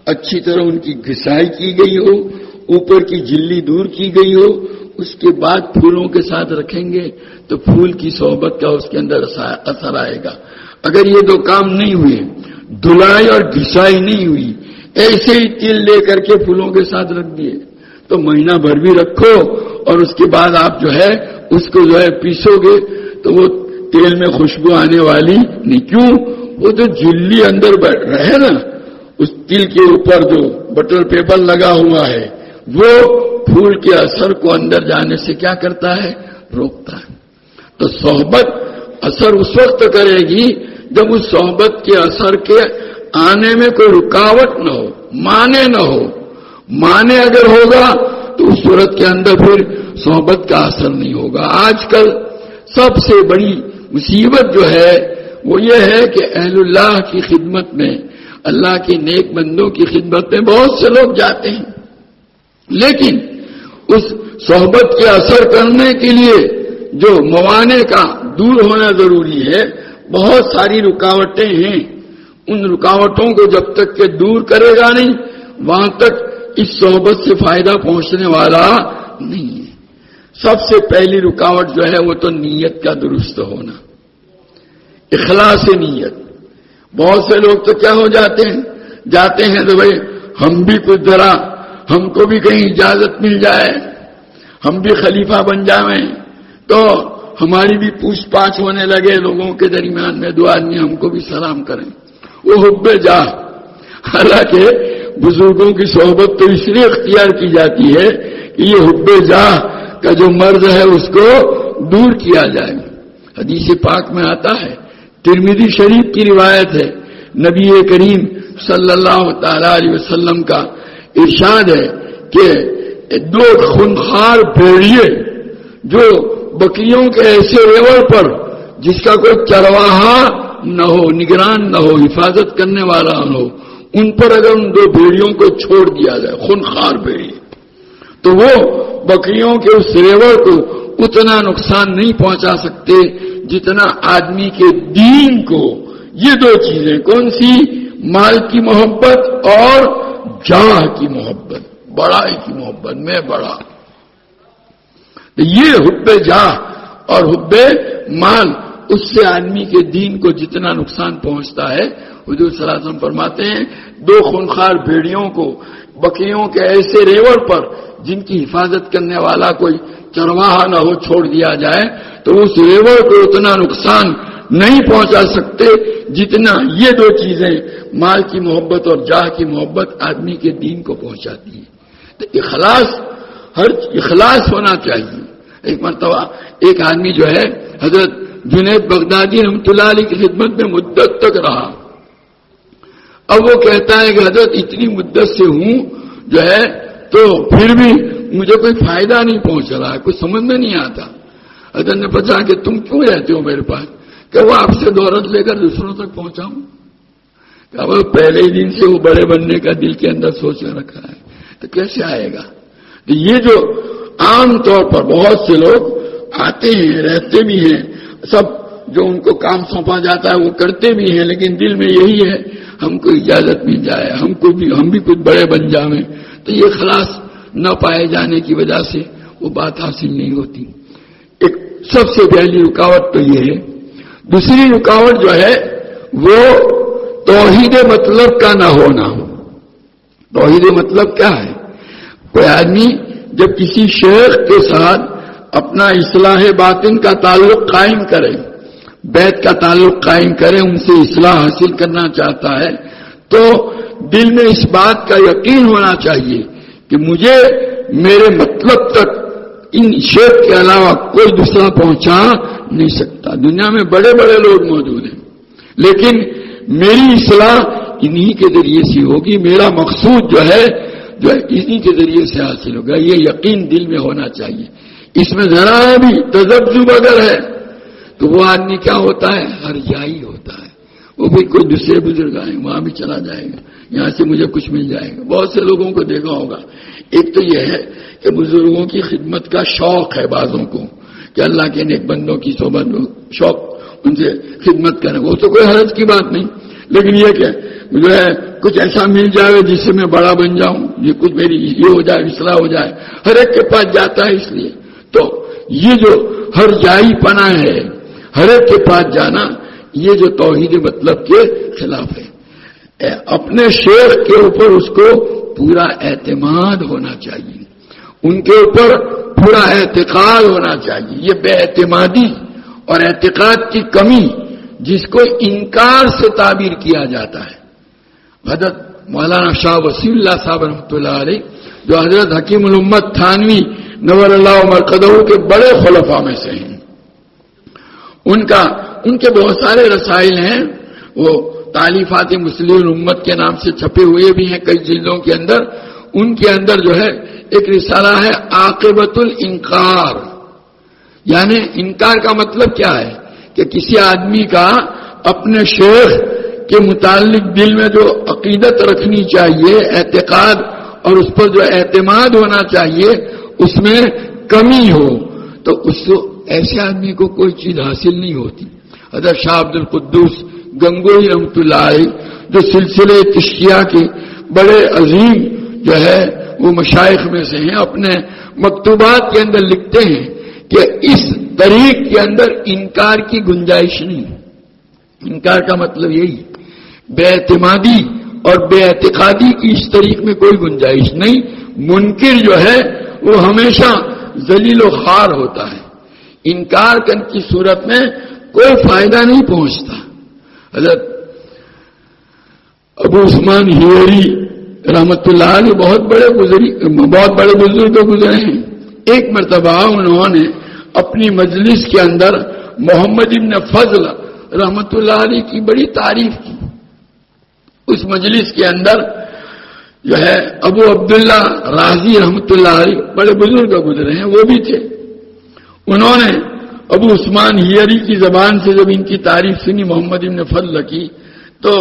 اچھی طرح ان کی گھسائی کی گئی ہو, اوپر کی جلی دور کی گئی ہو, اس کے بعد پھولوں کے ساتھ رکھیں گے تو پھول کی صحبت کا اس کے اندر اثر آئے گا. اگر یہ دو کام نہیں ہوئے, دھلائی اور گھسائی نہیں ہوئی, ایسے ہی تل لے کر کے پھولوں کے ساتھ رکھ دیے تو مہینہ بھر بھی رکھو اور اس کے بعد آپ جو ہے اس کو جو ہے پیسو گے تو وہ تیل میں خوشبو آنے والی نہیں. کیوں؟ وہ جو جھلی اندر بیٹھ رہے نا، اس تل کے اوپر جو بٹر پیپر لگا ہوا ہے، وہ پھول کے اثر کو اندر جانے سے کیا کرتا ہے؟ روکتا ہے۔ تو صحبت اثر اس وقت کرے گی جب اس صحبت کے اثر کے آنے میں کوئی رکاوٹ نہ ہو، مانے نہ ہو۔ مانے اگر ہوگا تو اس صورت کے اندر پھر صحبت کا اثر نہیں ہوگا۔ آج کل سب سے بڑی مصیبت جو ہے وہ یہ ہے کہ اہل اللہ کی خدمت میں، اللہ کے نیک بندوں کی خدمت میں بہت سے لوگ جاتے ہیں، لیکن اس صحبت کے اثر کرنے کے لیے جو موانع کا دور ہونا ضروری ہے، بہت ساری رکاوٹیں ہیں۔ ان رکاوٹوں کو جب تک کہ دور کرے گا نہیں، وہاں تک اس صحبت سے فائدہ پہنچنے والا نہیں ہے۔ سب سے پہلی رکاوٹ جو ہے وہ تو نیت کا درست ہونا، اخلاص نیت۔ بہت سے لوگ تو کیا ہو جاتے ہیں تو بھائی ہم بھی کچھ ذرا، ہم کو بھی کہیں اجازت مل جائے، ہم بھی خلیفہ بن جائیں تو ہماری بھی پوچھ پاچھ ہونے لگے لوگوں کے درمیان میں، دو آدمی ہم کو بھی سلام کریں۔ وہ حب جاہ، حالانکہ بزرگوں کی صحبت تو اس لیے اختیار کی جاتی ہے کہ یہ حب جاہ کا جو مرض ہے اس کو دور کیا جائے۔ حدیث پاک میں آتا ہے، ترمذی شریف کی روایت ہے، نبی کریم صلی اللہ تعالی علیہ وسلم کا ارشاد ہے کہ دو خونخوار بھیڑیے جو بکریوں کے ایسے ریوڑ پر جس کا کوئی چرواہا نہ ہو، نگران نہ ہو، حفاظت کرنے والا نہ ہو، ان پر اگر ان دو بھیڑیوں کو چھوڑ دیا جائے، خونخوار بھیڑیے، تو وہ بکریوں کے اس ریوڑ کو اتنا نقصان نہیں پہنچا سکتے جتنا آدمی کے دین کو یہ دو چیزیں، کون سی؟ مال کی محبت اور جاہ کی محبت، بڑائی کی محبت، میں بڑا۔ یہ حب جاہ اور حب مال، اس سے آدمی کے دین کو جتنا نقصان پہنچتا ہے، حضور صلی اللہ علیہ وسلم فرماتے ہیں دو خونخوار بھیڑیوں کو بکریوں کے ایسے ریوڑ پر جن کی حفاظت کرنے والا کوئی چرواہا نہ ہو چھوڑ دیا جائے تو اس ریوڑ کو اتنا نقصان نہیں پہنچا سکتے جتنا یہ دو چیزیں، مال کی محبت اور جاہ کی محبت، آدمی کے دین کو پہنچاتی ہے۔ تو اخلاص ہونا چاہیے۔ ایک مرتبہ ایک آدمی جو ہے حضرت جنید بغدادی رحمۃ اللہ علیہ کی خدمت میں مدت تک رہا۔ اب وہ کہتا ہے کہ حضرت اتنی مدت سے ہوں جو ہے تو پھر بھی مجھے کوئی فائدہ نہیں پہنچ رہا ہے، کچھ سمجھ میں نہیں آتا۔ حضرت نے پوچھا کہ تم کیوں رہتے ہو میرے پاس؟ کہ وہ آپ سے دولت لے کر دوسروں تک پہنچاؤں۔ کہ وہ پہلے ہی دن سے وہ بڑے بننے کا دل کے اندر سوچ رکھا ہے، تو کیسے آئے گا؟ تو یہ جو عام طور پر بہت سے لوگ آتے ہیں، رہتے بھی ہیں، سب جو ان کو کام سونپا جاتا ہے وہ کرتے بھی ہیں، لیکن دل میں یہی ہے ہم کو اجازت مل جائے، ہم بھی کچھ بڑے بن جائیں، تو یہ خلاص نہ پائے جانے کی وجہ سے وہ بات حاصل نہیں ہوتی۔ ایک سب سے پہلی رکاوٹ تو یہ ہے۔ دوسری رکاوٹ جو ہے وہ توحید مطلب کا نہ ہونا۔ توحید مطلب کیا ہے؟ کوئی آدمی جب کسی شیخ کے ساتھ اپنا اصلاح باطن کا تعلق قائم کرے، بیت کا تعلق قائم کرے، ان سے اصلاح حاصل کرنا چاہتا ہے، تو دل میں اس بات کا یقین ہونا چاہیے کہ مجھے میرے مطلب تک ان شیخ کے علاوہ کوئی دوسرا پہنچا نہیں سکتا۔ دنیا میں بڑے بڑے لوگ موجود ہیں، لیکن میری اصلاح انہی کے ذریعے سے ہوگی، میرا مقصود جو ہے انہی کے ذریعے سے حاصل ہوگا، یہ یقین دل میں ہونا چاہیے۔ اس میں ذرا بھی تذبذب اگر ہے تو وہ آدمی کیا ہوتا ہے؟ ہرجائی ہوتا ہے، وہ بھی کوئی دوسرے بزرگ آئے وہاں بھی چلا جائے گا، یہاں سے مجھے کچھ مل جائے گا۔ بہت سے لوگوں کو دیکھا ہوگا، ایک تو یہ ہے کہ بزرگوں کی خدمت کا شوق ہے بعضوں کو کہ اللہ کے نیک بندوں کی صحبت شوق، ان سے خدمت کریں، وہ تو کوئی حرج کی بات نہیں، لیکن یہ کہ جو ہے کچھ ایسا مل جائے جس سے میں بڑا بن جاؤں، یہ کچھ میری یہ ہو جائے، اصلاح ہو جائے، ہر ایک کے پاس جاتا ہے۔ اس لیے تو یہ جو ہر جائی پنا ہے، ہر ایک کے پاس جانا، یہ جو توحید مطلب کے خلاف ہے۔ اپنے شیخ کے اوپر اس کو پورا اعتماد ہونا چاہیے، ان کے اوپر پورا اعتقاد ہونا چاہیے۔ یہ بے اعتمادی اور اعتقاد کی کمی جس کو انکار سے تعبیر کیا جاتا ہے. حضرت مولانا شاہ وسیع اللہ صاحب رحمۃ اللہ علیہ جو حضرت حکیم الامت تھانوی نور اللہ مرقدہ کے بڑے خلفاء میں سے ہیں، ان کے بہت سارے رسائل ہیں، وہ تالیفات مسلم امت کے نام سے چھپے ہوئے بھی ہیں کئی جلدوں کے اندر. ان کے اندر جو ہے ایک رسالہ ہے عاقبۃ الانکار، یعنی انکار کا مطلب کیا ہے کہ کسی آدمی کا اپنے شیخ کے متعلق دل میں جو عقیدت رکھنی چاہیے، اعتقاد اور اس پر جو اعتماد ہونا چاہیے، اس میں کمی ہو تو ایسے آدمی کو کوئی چیز حاصل نہیں ہوتی. حضرت شاہ عبد القدوس گنگوئی رحمۃ اللہ علیہ جو سلسلے چشتیہ کے بڑے عظیم جو ہے وہ مشائخ میں سے ہیں، اپنے مکتوبات کے اندر لکھتے ہیں کہ اس طریق کے اندر انکار کی گنجائش نہیں. انکار کا مطلب یہی، بے اعتمادی اور بے اعتقادی کی اس طریق میں کوئی گنجائش نہیں. منکر جو ہے وہ ہمیشہ ذلیل و خوار ہوتا ہے. انکار کرنے کی صورت میں کوئی فائدہ نہیں پہنچتا. حضرت ابو عثمان ہیوری رحمت اللہ علیہ بہت بڑے بزرگ گزرے ہیں. ایک مرتبہ انہوں نے اپنی مجلس کے اندر محمد ابن فضل رحمت اللہ علیہ کی بڑی تعریف کی. اس مجلس کے اندر جو ہے ابو عبداللہ رازی رحمت اللہ علیہ بڑے بزرگ گزرے ہیں، وہ بھی تھے. انہوں نے ابو عثمان ہیری کی زبان سے جب ان کی تعریف سنی محمد ابن فضل کی تو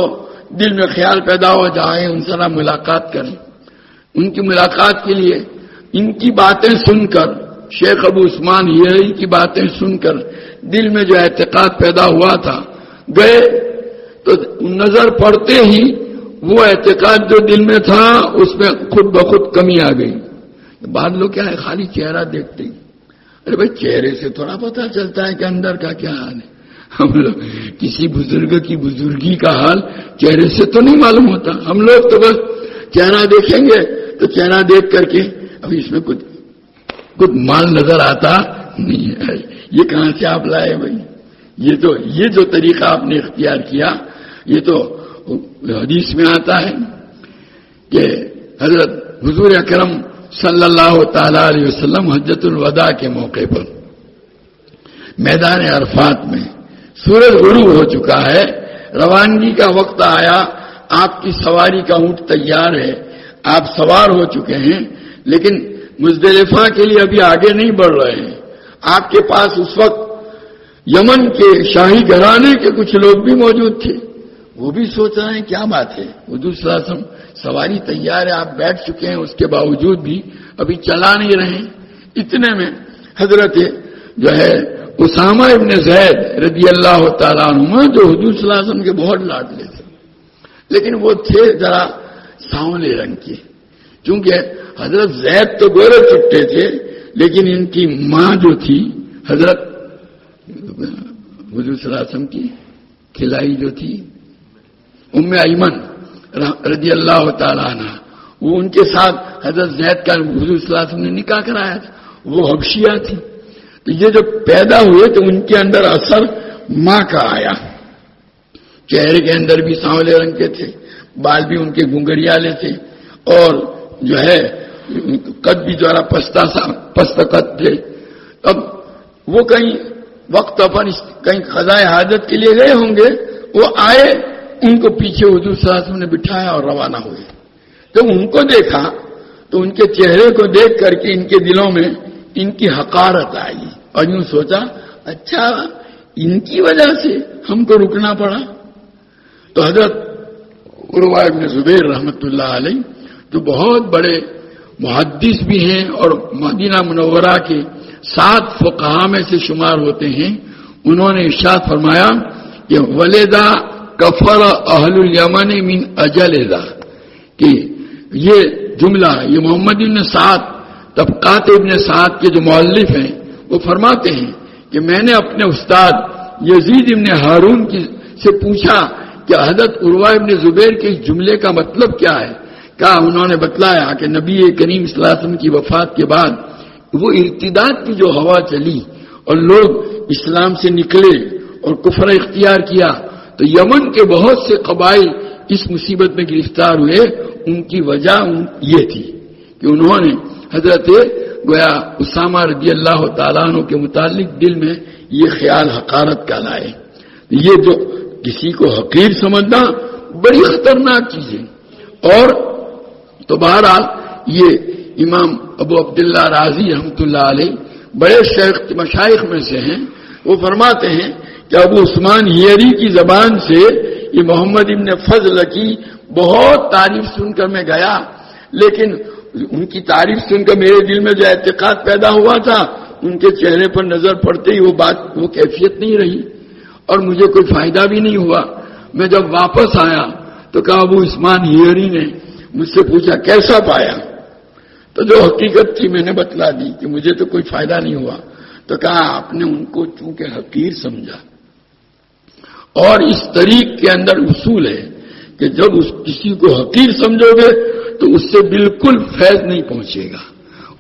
دل میں خیال پیدا ہو جائے ان سے ملاقات کریں. ان کی ملاقات کے لیے ان کی باتیں سن کر، شیخ ابو عثمان ہیری کی باتیں سن کر دل میں جو اعتقاد پیدا ہوا تھا گئے تو نظر پڑتے ہی وہ اعتقاد جو دل میں تھا اس میں خود بخود کمی آ گئی. بعد لوگ کیا ہے خالی چہرہ دیکھتے ہی، ارے بھائی چہرے سے تھوڑا پتہ چلتا ہے کہ اندر کا کیا حال ہے. ہم لوگ کسی بزرگ کی بزرگی کا حال چہرے سے تو نہیں معلوم ہوتا. ہم لوگ تو بس چہرہ دیکھیں گے تو چہرہ دیکھ کر کے ابھی اس میں کچھ مال نظر آتا نہیں ہے. یہ کہاں سے آپ لائے بھائی؟ یہ جو طریقہ آپ نے اختیار کیا یہ تو حدیث میں آتا ہے کہ حضرت حضور اکرم صلی اللہ تعالی علیہ وسلم حجۃ الوداع کے موقع پر میدان عرفات میں سورج غروب ہو چکا ہے، روانگی کا وقت آیا، آپ کی سواری کا اونٹ تیار ہے، آپ سوار ہو چکے ہیں، لیکن مزدلفہ کے لیے ابھی آگے نہیں بڑھ رہے ہیں. آپ کے پاس اس وقت یمن کے شاہی گھرانے کے کچھ لوگ بھی موجود تھے. وہ بھی سوچ رہے ہیں کیا بات ہے، حضور صلی اللہ علیہ وسلم سواری تیار ہے، آپ بیٹھ چکے ہیں، اس کے باوجود بھی ابھی چلا نہیں رہے. اتنے میں حضرت جو ہے اسامہ ابن زید رضی اللہ تعالیٰ عنہ جو حضور صلی اللہ علیہ وسلم کے بہت لاڈلے تھے، لیکن وہ تھے ذرا سانولے رنگ کے، چونکہ حضرت زید تو گورے چٹے تھے، لیکن ان کی ماں جو تھی حضرت حضور صلی اللہ علیہ وسلم کی کھلائی جو تھی ام ایمن رضی اللہ تعالیٰ عنہ، وہ ان کے ساتھ حضرت زید کا حضور صلی اللہ علیہ وسلم نے نکاح کرایا تھا. وہ حبشیہ تھی. تو یہ جو پیدا ہوئے تو ان کے اندر اثر ماں کا آیا. چہرے کے اندر بھی سانولے رنگ کے تھے، بال بھی ان کے گھنگریالے تھے، اور جو ہے قد بھی ذرا پست قد تھے. اب وہ کہیں وقت پر کہیں قضائے حاجت کے لیے گئے ہوں گے، وہ آئے، ان کو پیچھے حضور صلی اللہ علیہ وسلم نے بٹھایا اور روانہ ہوئے. جب ان کو دیکھا تو ان کے چہرے کو دیکھ کر کے ان کے دلوں میں ان کی حقارت آئی اور یوں سوچا اچھا ان کی وجہ سے ہم کو رکنا پڑا. تو حضرت عروہ ابن زبیر رحمت اللہ علیہ جو بہت بڑے محدث بھی ہیں اور مدینہ منورہ کے 7 فقہاء میں سے شمار ہوتے ہیں، انہوں نے ارشاد فرمایا کہ ولدا کفر اہل الیمن من اجلذا، کہ یہ جملہ یہ محمد ابن سعد طبقات ابن سعد کے جو مؤلف ہیں وہ فرماتے ہیں کہ میں نے اپنے استاد یزید ابن ہارون سے پوچھا کہ حضرت عروہ ابن زبیر کے اس جملے کا مطلب کیا ہے. کہا انہوں نے بتلایا کہ نبی کریم صلی اللہ علیہ وسلم کی وفات کے بعد وہ ارتداد کی جو ہوا چلی اور لوگ اسلام سے نکلے اور کفر اختیار کیا تو یمن کے بہت سے قبائل اس مصیبت میں گرفتار ہوئے. ان کی وجہ یہ تھی کہ انہوں نے حضرت گویا اسامہ رضی اللہ تعالیٰ عنہ کے متعلق دل میں یہ خیال حقارت کا لائے. یہ جو کسی کو حقیر سمجھنا بڑی خطرناک چیز ہے. اور تو بہرحال یہ امام ابو عبداللہ رازی رحمۃ اللہ علیہ بڑے شیخ مشائخ میں سے ہیں. وہ فرماتے ہیں کہ ابو عثمان ہیری کی زبان سے یہ محمد ابن فضل کی بہت تعریف سن کر میں گیا، لیکن ان کی تعریف سن کر میرے دل میں جو اعتقاد پیدا ہوا تھا ان کے چہرے پر نظر پڑتے ہی وہ کیفیت نہیں رہی اور مجھے کوئی فائدہ بھی نہیں ہوا. میں جب واپس آیا تو کہا ابو عثمان ہیری نے مجھ سے پوچھا کیسا پایا، تو جو حقیقت تھی میں نے بتلا دی کہ مجھے تو کوئی فائدہ نہیں ہوا. تو کہا آپ نے ان کو چونکہ حقیر سمجھا، اور اس طریق کے اندر اصول ہے کہ جب کسی کو حقیر سمجھو گے تو اس سے بالکل فیض نہیں پہنچے گا.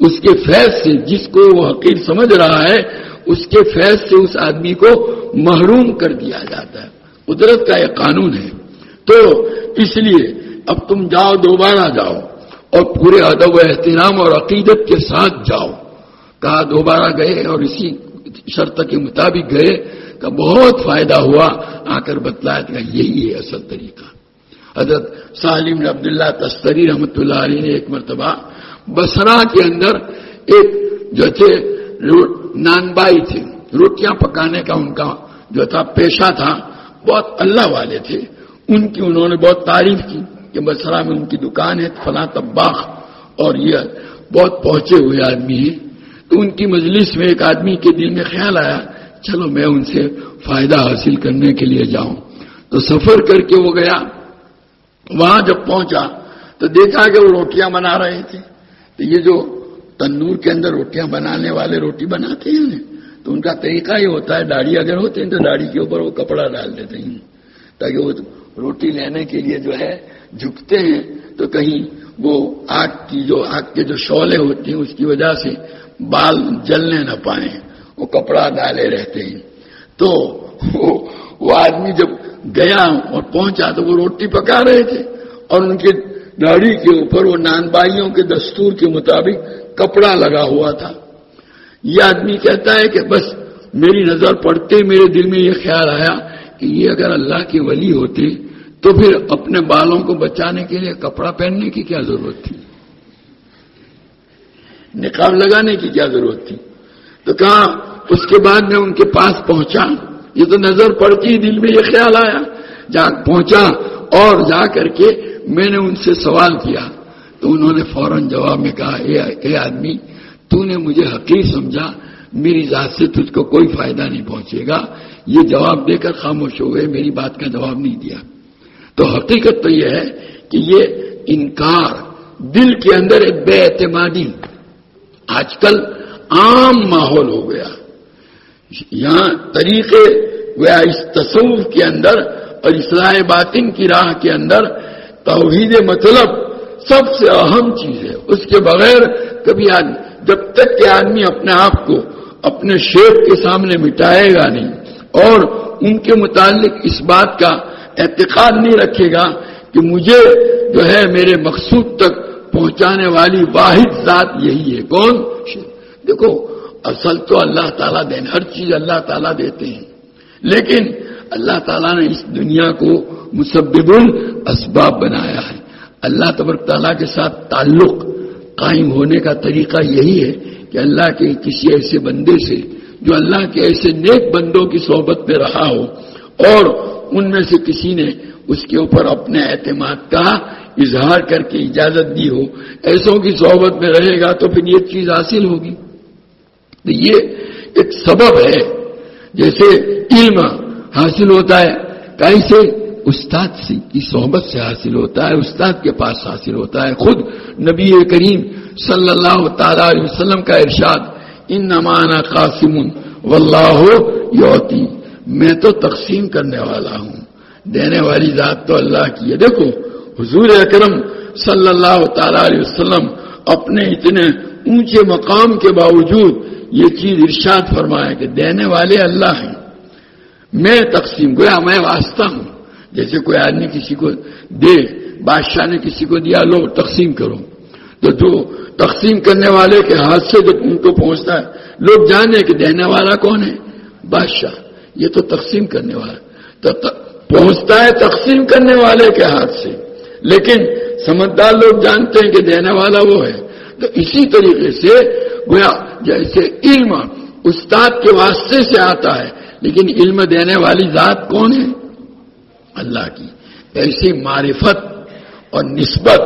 اس کے فیض سے، جس کو وہ حقیر سمجھ رہا ہے اس کے فیض سے اس آدمی کو محروم کر دیا جاتا ہے. قدرت کا یہ قانون ہے. تو اس لیے اب تم جاؤ، دوبارہ جاؤ اور پورے ادب و احترام اور عقیدت کے ساتھ جاؤ. کہا دوبارہ گئے اور اسی شرط کے مطابق گئے کہ بہت فائدہ ہوا. آ کر بتلایا کہ یہی ہے اصل طریقہ. حضرت سالم بن عبداللہ تستری رحمۃ اللہ علیہ نے ایک مرتبہ بصرہ کے اندر ایک جو تھے نانبائی تھے، روٹیاں پکانے کا ان کا جو تھا پیشہ تھا، بہت اللہ والے تھے. ان کی انہوں نے بہت تعریف کی کہ بصرہ میں ان کی دکان ہے فلاں طباخ اور یہ بہت پہنچے ہوئے آدمی ہیں. تو ان کی مجلس میں ایک آدمی کے دل میں خیال آیا چلو میں ان سے فائدہ حاصل کرنے کے لیے جاؤں. تو سفر کر کے وہ گیا. وہاں جب پہنچا تو دیکھا کہ وہ روٹیاں بنا رہے تھے. تو یہ جو تندور کے اندر روٹیاں بنانے والے روٹی بناتے ہیں تو ان کا طریقہ یہ ہوتا ہے، داڑھی اگر ہوتے ہیں تو داڑھی کے اوپر وہ کپڑا ڈال دیتے ہیں تاکہ وہ روٹی لینے کے لیے جو ہے جھکتے ہیں تو کہیں وہ آگ کے جو شعلے ہوتے ہیں اس کی وجہ سے بال جلنے نہ پائیں، وہ کپڑا ڈالے رہتے ہیں. تو وہ آدمی جب گیا اور پہنچا تو وہ روٹی پکا رہے تھے اور ان کے داڑھی کے اوپر وہ نانبائیوں کے دستور کے مطابق کپڑا لگا ہوا تھا. یہ آدمی کہتا ہے کہ بس میری نظر پڑتے میرے دل میں یہ خیال آیا کہ یہ اگر اللہ کے ولی ہوتے تو پھر اپنے بالوں کو بچانے کے لیے کپڑا پہننے کی کیا ضرورت تھی، نقاب لگانے کی کیا ضرورت تھی. تو کہا اس کے بعد میں ان کے پاس پہنچا، یہ تو نظر پڑتی دل میں یہ خیال آیا، جا پہنچا اور جا کر کے میں نے ان سے سوال کیا تو انہوں نے فوراً جواب میں کہا اے آدمی تو نے مجھے حقیر سمجھا، میری ذات سے تجھ کو کوئی فائدہ نہیں پہنچے گا. یہ جواب دے کر خاموش ہو گئے، میری بات کا جواب نہیں دیا. تو حقیقت تو یہ ہے کہ یہ انکار دل کے اندر ایک بے اعتمادی آج کل عام ماحول ہو گیا. یہاں طریقے اس تصوف کے اندر اور اصلاح باطن کی راہ کے اندر توحید مطلب سب سے اہم چیز ہے. اس کے بغیر کبھی جب تک کہ آدمی اپنے آپ کو اپنے شیخ کے سامنے مٹائے گا نہیں اور ان کے متعلق اس بات کا اعتقاد نہیں رکھے گا کہ مجھے جو ہے میرے مقصود تک پہنچانے والی واحد ذات یہی ہے. کون؟ دیکھو اصل تو اللہ تعالیٰ دین، ہر چیز اللہ تعالیٰ دیتے ہیں، لیکن اللہ تعالیٰ نے اس دنیا کو مسبب الاسباب بنایا ہے. اللہ تبارک تعالیٰ کے ساتھ تعلق قائم ہونے کا طریقہ یہی ہے کہ اللہ کے کسی ایسے بندے سے جو اللہ کے ایسے نیک بندوں کی صحبت میں رہا ہو اور ان میں سے کسی نے اس کے اوپر اپنے اعتماد کا اظہار کر کے اجازت دی ہو، ایسوں کی صحبت میں رہے گا تو پھر یہ چیز حاصل ہوگی. تو یہ ایک سبب ہے. جیسے علم حاصل ہوتا ہے کیسے؟ استاد کی صحبت سے حاصل ہوتا ہے، استاد کے پاس حاصل ہوتا ہے. خود نبی کریم صلی اللہ تعالی علیہ وسلم کا ارشاد انما انا قاسم واللہ یعطی، میں تو تقسیم کرنے والا ہوں، دینے والی ذات تو اللہ کی ہے. دیکھو حضور اکرم صلی اللہ تعالی علیہ وسلم اپنے اتنے اونچے مقام کے باوجود یہ چیز ارشاد فرمایا کہ دینے والے اللہ ہیں. میں تقسیم گویا میں واسطہ ہوں. جیسے کوئی آدمی کسی کو دے، بادشاہ نے کسی کو دیا، لو تقسیم کرو، تو جو تقسیم کرنے والے کے ہاتھ سے جب ان کو پہنچتا ہے لوگ جانے کہ دینے والا کون ہے؟ بادشاہ. یہ تو تقسیم کرنے والا تو پہنچتا ہے تقسیم کرنے والے کے ہاتھ سے، لیکن سمجھدار لوگ جانتے ہیں کہ دینے والا وہ ہے. تو اسی طریقے سے گویا جیسے علم استاد کے واسطے سے آتا ہے، لیکن علم دینے والی ذات کون ہے؟ اللہ کی. ایسی معرفت اور نسبت،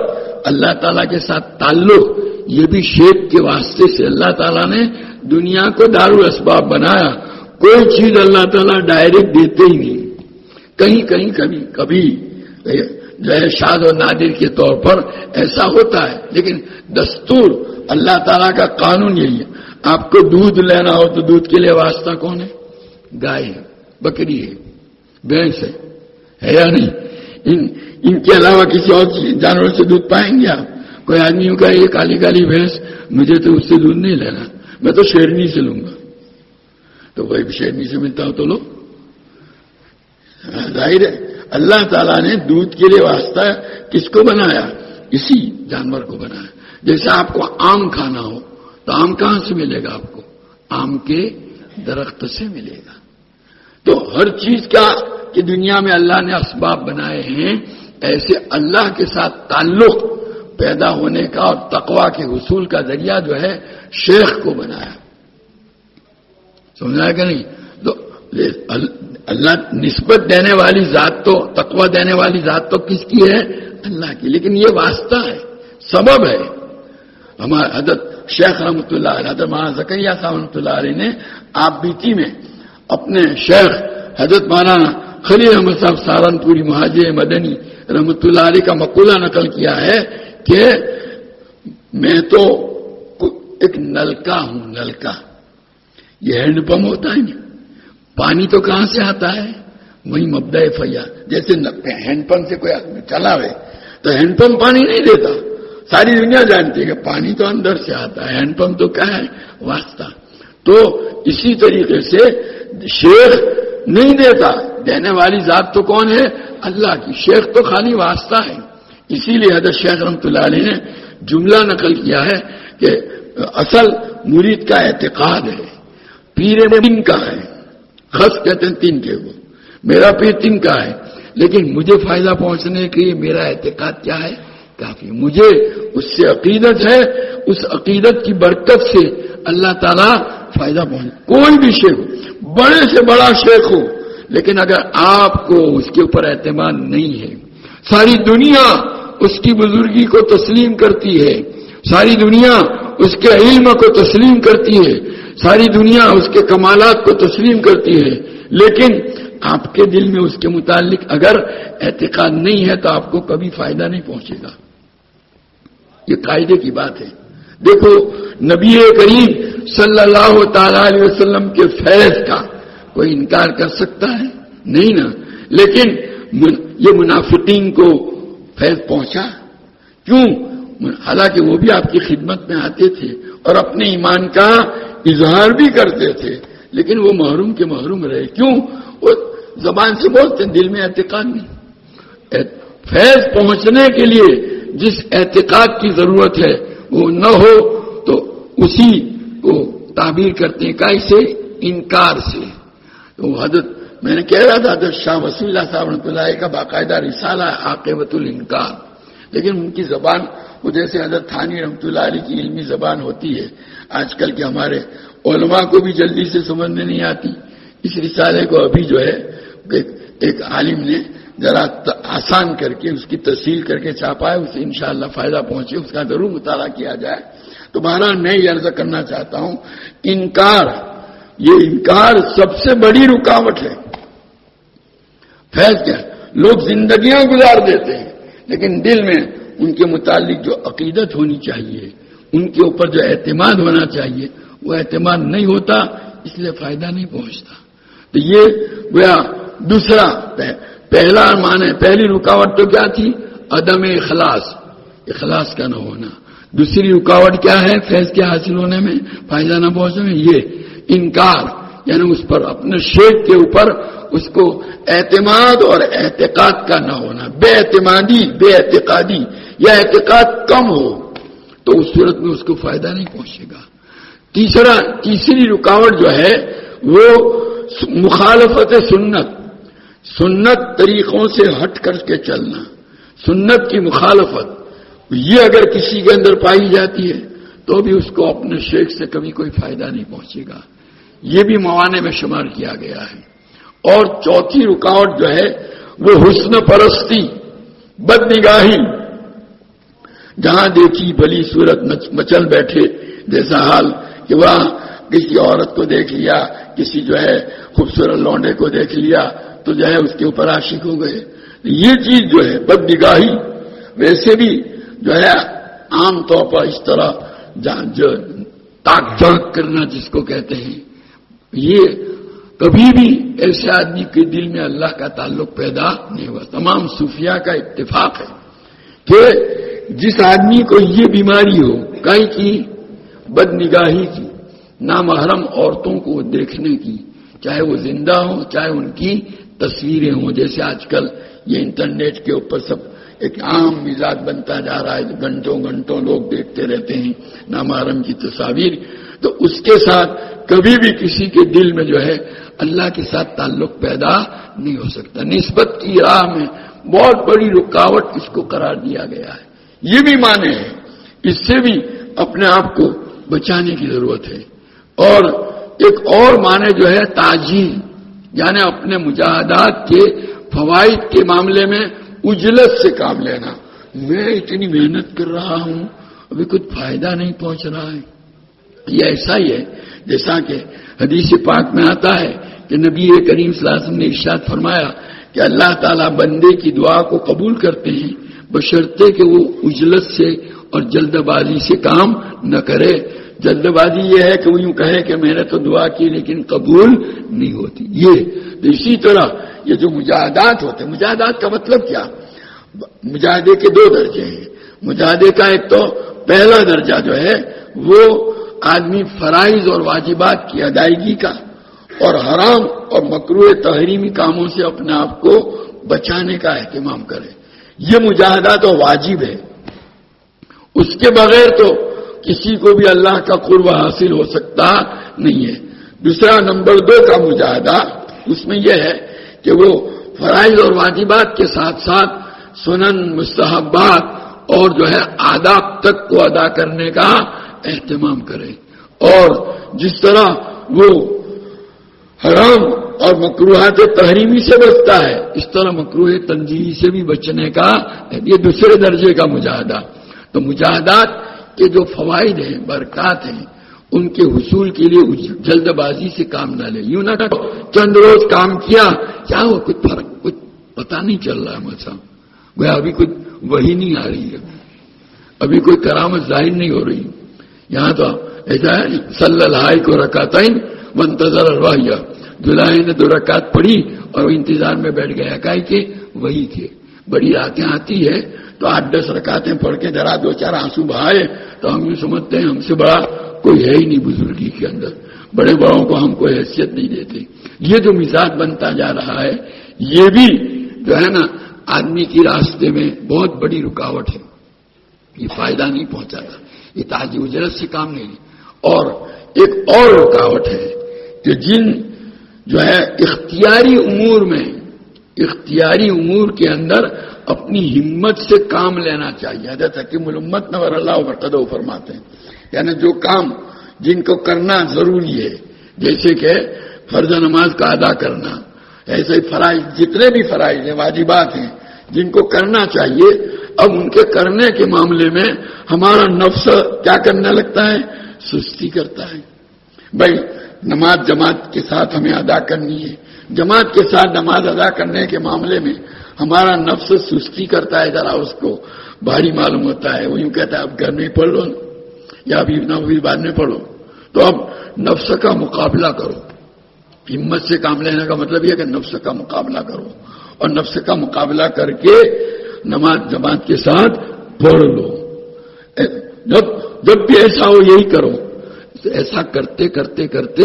اللہ تعالیٰ کے ساتھ تعلق، یہ بھی شیخ کے واسطے سے اللہ تعالیٰ نے دنیا کو دارالاسباب بنایا. کوئی چیز اللہ تعالیٰ ڈائریکٹ دیتے ہی نہیں. کہیں کہیں کبھی جو ہے شاذ و نادر کے طور پر ایسا ہوتا ہے، لیکن دستور اللہ تعالیٰ کا قانون یہی ہے. آپ کو دودھ لینا ہو تو دودھ کے لیے واسطہ کون ہے؟ گائے ہے، بکری ہے، بھینس ہے یا نہیں؟ ان کے علاوہ کسی اور جانور سے دودھ پائیں گے آپ؟ کوئی آدمی کا یہ کالی کالی بھینس، مجھے تو اس سے دودھ نہیں لینا، میں تو شیرنی سے لوں گا. تو وہی شیرنی سے ملتا ہو تو لو. ظاہر ہے اللہ تعالیٰ نے دودھ کے لیے واسطہ کس کو بنایا؟ اسی جانور کو بنایا. جیسے آپ کو آم کھانا ہو تو آم کہاں سے ملے گا آپ کو؟ آم کے درخت سے ملے گا. تو ہر چیز کا کہ دنیا میں اللہ نے اسباب بنائے ہیں، ایسے اللہ کے ساتھ تعلق پیدا ہونے کا اور تقویٰ کے حصول کا ذریعہ جو ہے شیخ کو بنایا. سمجھا کہ نہیں؟ تو اللہ نسبت دینے والی ذات تو، تقویٰ دینے والی ذات تو کس کی ہے؟ اللہ کی. لیکن یہ واسطہ ہے، سبب ہے. ہمارے حضرت شیخ رحمۃ اللہ علیہ، حضرت مولانا زکریا صاحب رحمۃ اللہ علیہ نے آپ بیتی میں اپنے شیخ حضرت مولانا خلیل احمد صاحب سہارنپوری مہاجر مدنی رحمۃ اللہ علیہ کا مقولہ نقل کیا ہے کہ میں تو ایک نلکا ہوں. نلکا یہ ہینڈ پمپ ہوتا ہے نا، پانی تو کہاں سے آتا ہے؟ وہی مبدأ فیاض. جیسے ہینڈ پمپ سے کوئی آدمی چلاوے تو ہینڈ پمپ پانی نہیں دیتا. ساری دنیا جانتی ہے کہ پانی تو اندر سے آتا ہے، ہینڈ پمپ تو کیا ہے؟ واسطہ. تو اسی طریقے سے شیخ نہیں دیتا، دینے والی ذات تو کون ہے؟ اللہ کی. شیخ تو خالی واسطہ ہے. اسی لیے حضرت شیخ رحمۃ اللہ علیہ نے جملہ نقل کیا ہے کہ اصل مرید کا اعتقاد ہے، پیر تین کا ہے. خس کہتے ہیں تین کے، وہ میرا پیر تین کا ہے، لیکن مجھے فائدہ پہنچنے کے لیے میرا اعتقاد کیا ہے؟ کافی. مجھے اس سے عقیدت ہے، اس عقیدت کی برکت سے اللہ تعالیٰ فائدہ پہنچ. کوئی بھی شیخ ہو، بڑے سے بڑا شیخ ہو، لیکن اگر آپ کو اس کے اوپر اعتماد نہیں ہے، ساری دنیا اس کی بزرگی کو تسلیم کرتی ہے، ساری دنیا اس کے علم کو تسلیم کرتی ہے، ساری دنیا اس کے کمالات کو تسلیم کرتی ہے، لیکن آپ کے دل میں اس کے متعلق اگر اعتقاد نہیں ہے تو آپ کو کبھی فائدہ نہیں پہنچے گا. یہ قاعدے کی بات ہے. دیکھو نبی کریم صلی اللہ تعالی علیہ وسلم کے فیض کا کوئی انکار کر سکتا ہے؟ نہیں نا. لیکن یہ منافقین کو فیض پہنچا کیوں؟ حالانکہ وہ بھی آپ کی خدمت میں آتے تھے اور اپنے ایمان کا اظہار بھی کرتے تھے، لیکن وہ محروم کے محروم رہے. کیوں؟ وہ زبان سے بولتے، دل میں اعتقاد نہیں. فیض پہنچنے کے لیے جس اعتقاد کی ضرورت ہے وہ نہ ہو تو اسی کو تعبیر کرتے ہیں کیسے؟ انکار سے. تو حضرت میں نے کہہ رہا تھا حضرت شاہ وسیع اللہ صاحب رحمۃ اللہ کا باقاعدہ رسالہ ہے عاقبۃ الانکار، لیکن ان کی زبان وہ جیسے حضرت تھانی رحمۃ اللہ علیہ کی علمی زبان ہوتی ہے، آج کل کے ہمارے علماء کو بھی جلدی سے سمجھ میں نہیں آتی. اس رسالے کو ابھی جو ہے ایک عالم نے ذرا آسان کر کے اس کی تفصیل کر کے چھاپا ہے، اسے انشاءاللہ فائدہ پہنچے، اس کا ضرور مطالعہ کیا جائے. تو بہرحال میں یہ عرض کرنا چاہتا ہوں، انکار، یہ انکار سب سے بڑی رکاوٹ ہے. فیض کیا؟ لوگ زندگیاں گزار دیتے ہیں لیکن دل میں ان کے متعلق جو عقیدت ہونی چاہیے، ان کے اوپر جو اعتماد ہونا چاہیے، وہ اعتماد نہیں ہوتا، اس لیے فائدہ نہیں پہنچتا. تو یہ گویا دوسرا پہلا معنی، پہلی رکاوٹ تو کیا تھی؟ عدم اخلاص، اخلاص کا نہ ہونا. دوسری رکاوٹ کیا ہے فیض کے حاصل ہونے میں، فائدہ نہ پہنچنے میں؟ یہ انکار یعنی اس پر اپنے شیخ کے اوپر اس کو اعتماد اور اعتقاد کا نہ ہونا، بے اعتمادی بے اعتقادی یا اعتقاد کم ہو تو اس صورت میں اس کو فائدہ نہیں پہنچے گا۔ تیسری رکاوٹ جو ہے وہ مخالفت سنت طریقوں سے ہٹ کر کے چلنا، سنت کی مخالفت، یہ اگر کسی کے اندر پائی جاتی ہے تو بھی اس کو اپنے شیخ سے کبھی کوئی فائدہ نہیں پہنچے گا، یہ بھی موانع میں شمار کیا گیا ہے۔ اور چوتھی رکاوٹ جو ہے وہ حسن پرستی، بد نگاہی، جہاں دیکھی بھلی صورت مچل بیٹھے جیسا حال کہ وہاں کسی عورت کو دیکھ لیا، کسی جو ہے خوبصورت لونڈے کو دیکھ لیا تو جو ہے اس کے اوپر عاشق ہو گئے، یہ چیز جو ہے بد نگاہی۔ ویسے بھی جو ہے عام طور پر اس طرح جو تاک جھانک کرنا جس کو کہتے ہیں، یہ کبھی بھی ایسے آدمی کے دل میں اللہ کا تعلق پیدا نہیں ہوا۔ تمام صوفیاء کا اتفاق ہے کہ جس آدمی کو یہ بیماری ہو کہیں کی بد نگاہی کی، نامحرم عورتوں کو دیکھنے کی، چاہے وہ زندہ ہوں چاہے ان کی تصویریں ہوں، جیسے آج کل یہ انٹرنیٹ کے اوپر سب ایک عام مزاج بنتا جا رہا ہے، گھنٹوں گھنٹوں لوگ دیکھتے رہتے ہیں نامحرم کی تصاویر، تو اس کے ساتھ کبھی بھی کسی کے دل میں جو ہے اللہ کے ساتھ تعلق پیدا نہیں ہو سکتا۔ نسبت کی راہ میں بہت بڑی رکاوٹ اس کو قرار دیا گیا ہے، یہ بھی معنی ہے، اس سے بھی اپنے آپ کو بچانے کی ضرورت ہے۔ اور ایک اور معنی جو ہے تعجیل، یعنی اپنے مجاہدات کے فوائد کے معاملے میں اجلت سے کام لینا، میں اتنی محنت کر رہا ہوں ابھی کچھ فائدہ نہیں پہنچ رہا ہے، یہ ایسا ہی ہے جیسا کہ حدیث پاک میں آتا ہے کہ نبی کریم صلی اللہ علیہ وسلم نے ارشاد فرمایا کہ اللہ تعالیٰ بندے کی دعا کو قبول کرتے ہیں بشرطے کہ وہ اجلت سے اور جلد بازی سے کام نہ کرے۔ جلد بازی یہ ہے کہ وہ یوں کہے کہ میں نے تو دعا کی لیکن قبول نہیں ہوتی۔ یہ تو اسی طرح یہ جو مجاہدات ہوتے ہیں، مجاہدات کا مطلب کیا؟ مجاہدے کے دو درجے ہیں۔ مجاہدے کا ایک تو پہلا درجہ جو ہے وہ آدمی فرائض اور واجبات کی ادائیگی کا اور حرام اور مکروہ تحریمی کاموں سے اپنے آپ کو بچانے کا اہتمام کرے، یہ مجاہدہ تو واجب ہے، اس کے بغیر تو کسی کو بھی اللہ کا قرب حاصل ہو سکتا نہیں ہے۔ دوسرا نمبر 2 کا مجاہدہ اس میں یہ ہے کہ وہ فرائض اور واجبات کے ساتھ ساتھ سنن مستحبات اور جو ہے آداب تک کو ادا کرنے کا اہتمام کرے، اور جس طرح وہ حرام اور مکروہات تحریمی سے بچتا ہے اس طرح مکروہ تنزیہی سے بھی بچنے کا، یہ دوسرے درجے کا مجاہدہ۔ تو مجاہدات کے جو فوائد ہیں، برکات ہیں، ان کے حصول کے لیے جلد بازی سے کام نہ لے، یوں نہ کہ چند روز کام کیا کیا ہو کچھ فرق کچھ پتہ نہیں چل رہا ہے، مثلا گویا ابھی کچھ وہی نہیں آ رہی ہے، ابھی کوئی کرامت ظاہر نہیں ہو رہی۔ یہاں تو ایسا ہے صلی اللہ کو رکعتین وانتظر الواحیہ، دلہے نے 2 رکعت پڑھی اور وہ انتظار میں بیٹھ گیا، کہا کہ وہی تھے۔ بڑی راتیں آتی ہے تو 8-10 رکعتیں پڑھ کے ذرا 2-4 آنسو بہائے تو ہم یہ سمجھتے ہیں ہم سے بڑا کوئی ہے ہی نہیں بزرگی کے اندر، بڑے بڑوں کو ہم کوئی حیثیت نہیں دیتے۔ یہ جو مزاج بنتا جا رہا ہے یہ بھی جو ہے نا آدمی کی راستے میں بہت بڑی رکاوٹ ہے، یہ فائدہ نہیں پہنچاتا، یہ تاجی اجرت سے کام نہیں ہے۔ اور ایک اور رکاوٹ ہے کہ جن جو ہے اختیاری امور کے اندر اپنی ہمت سے کام لینا چاہیے۔ حضرت حکیم الامت نور اللہ مرتضی فرماتے ہیں یعنی جو کام جن کو کرنا ضروری ہے، جیسے کہ فرض نماز کا ادا کرنا، ایسے فرائض جتنے بھی فرائض ہیں واجبات ہیں جن کو کرنا چاہیے، اب ان کے کرنے کے معاملے میں ہمارا نفس کیا کرنے لگتا ہے؟ سستی کرتا ہے۔ بھائی نماز جماعت کے ساتھ ہمیں ادا کرنی ہے، جماعت کے ساتھ نماز ادا کرنے کے معاملے میں ہمارا نفس سستی کرتا ہے، ذرا اس کو بھاری معلوم ہوتا ہے، وہ یوں کہتا ہے اب گھر میں پڑھ لو یا ابھی نہ ابھی بعد میں پڑھو۔ تو اب نفس کا مقابلہ کرو، ہمت سے کام لینے کا مطلب یہ کہ نفس کا مقابلہ کرو، اور نفس کا مقابلہ کر کے نماز جماعت کے ساتھ پڑھ لو۔ جب بھی ایسا ہو یہی کرو، تو ایسا کرتے کرتے کرتے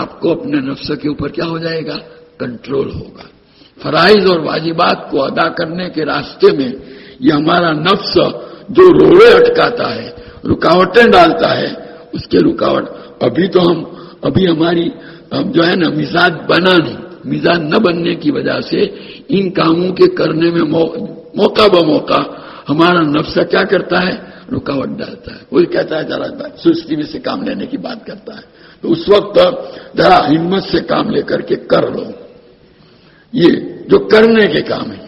آپ کو اپنے نفس کے اوپر کیا ہو جائے گا؟ کنٹرول ہوگا. فرائض اور واجبات کو ادا کرنے کے راستے میں یہ ہمارا نفس جو روڑے اٹکاتا ہے، رکاوٹیں ڈالتا ہے، اس کے رکاوٹ ابھی ہماری جو ہے نا مزاج بنا نہیں. مزاج نہ بننے کی وجہ سے ان کاموں کے کرنے میں موقع بموقع ہمارا نفس کیا کرتا ہے؟ رکاوٹ ڈالتا ہے. وہ کہتا ہے ذرا سستی میں سے کام لینے کی بات کرتا ہے. تو اس وقت ذرا ہمت سے کام لے کر کے کر لو. یہ جو کرنے کے کام ہے،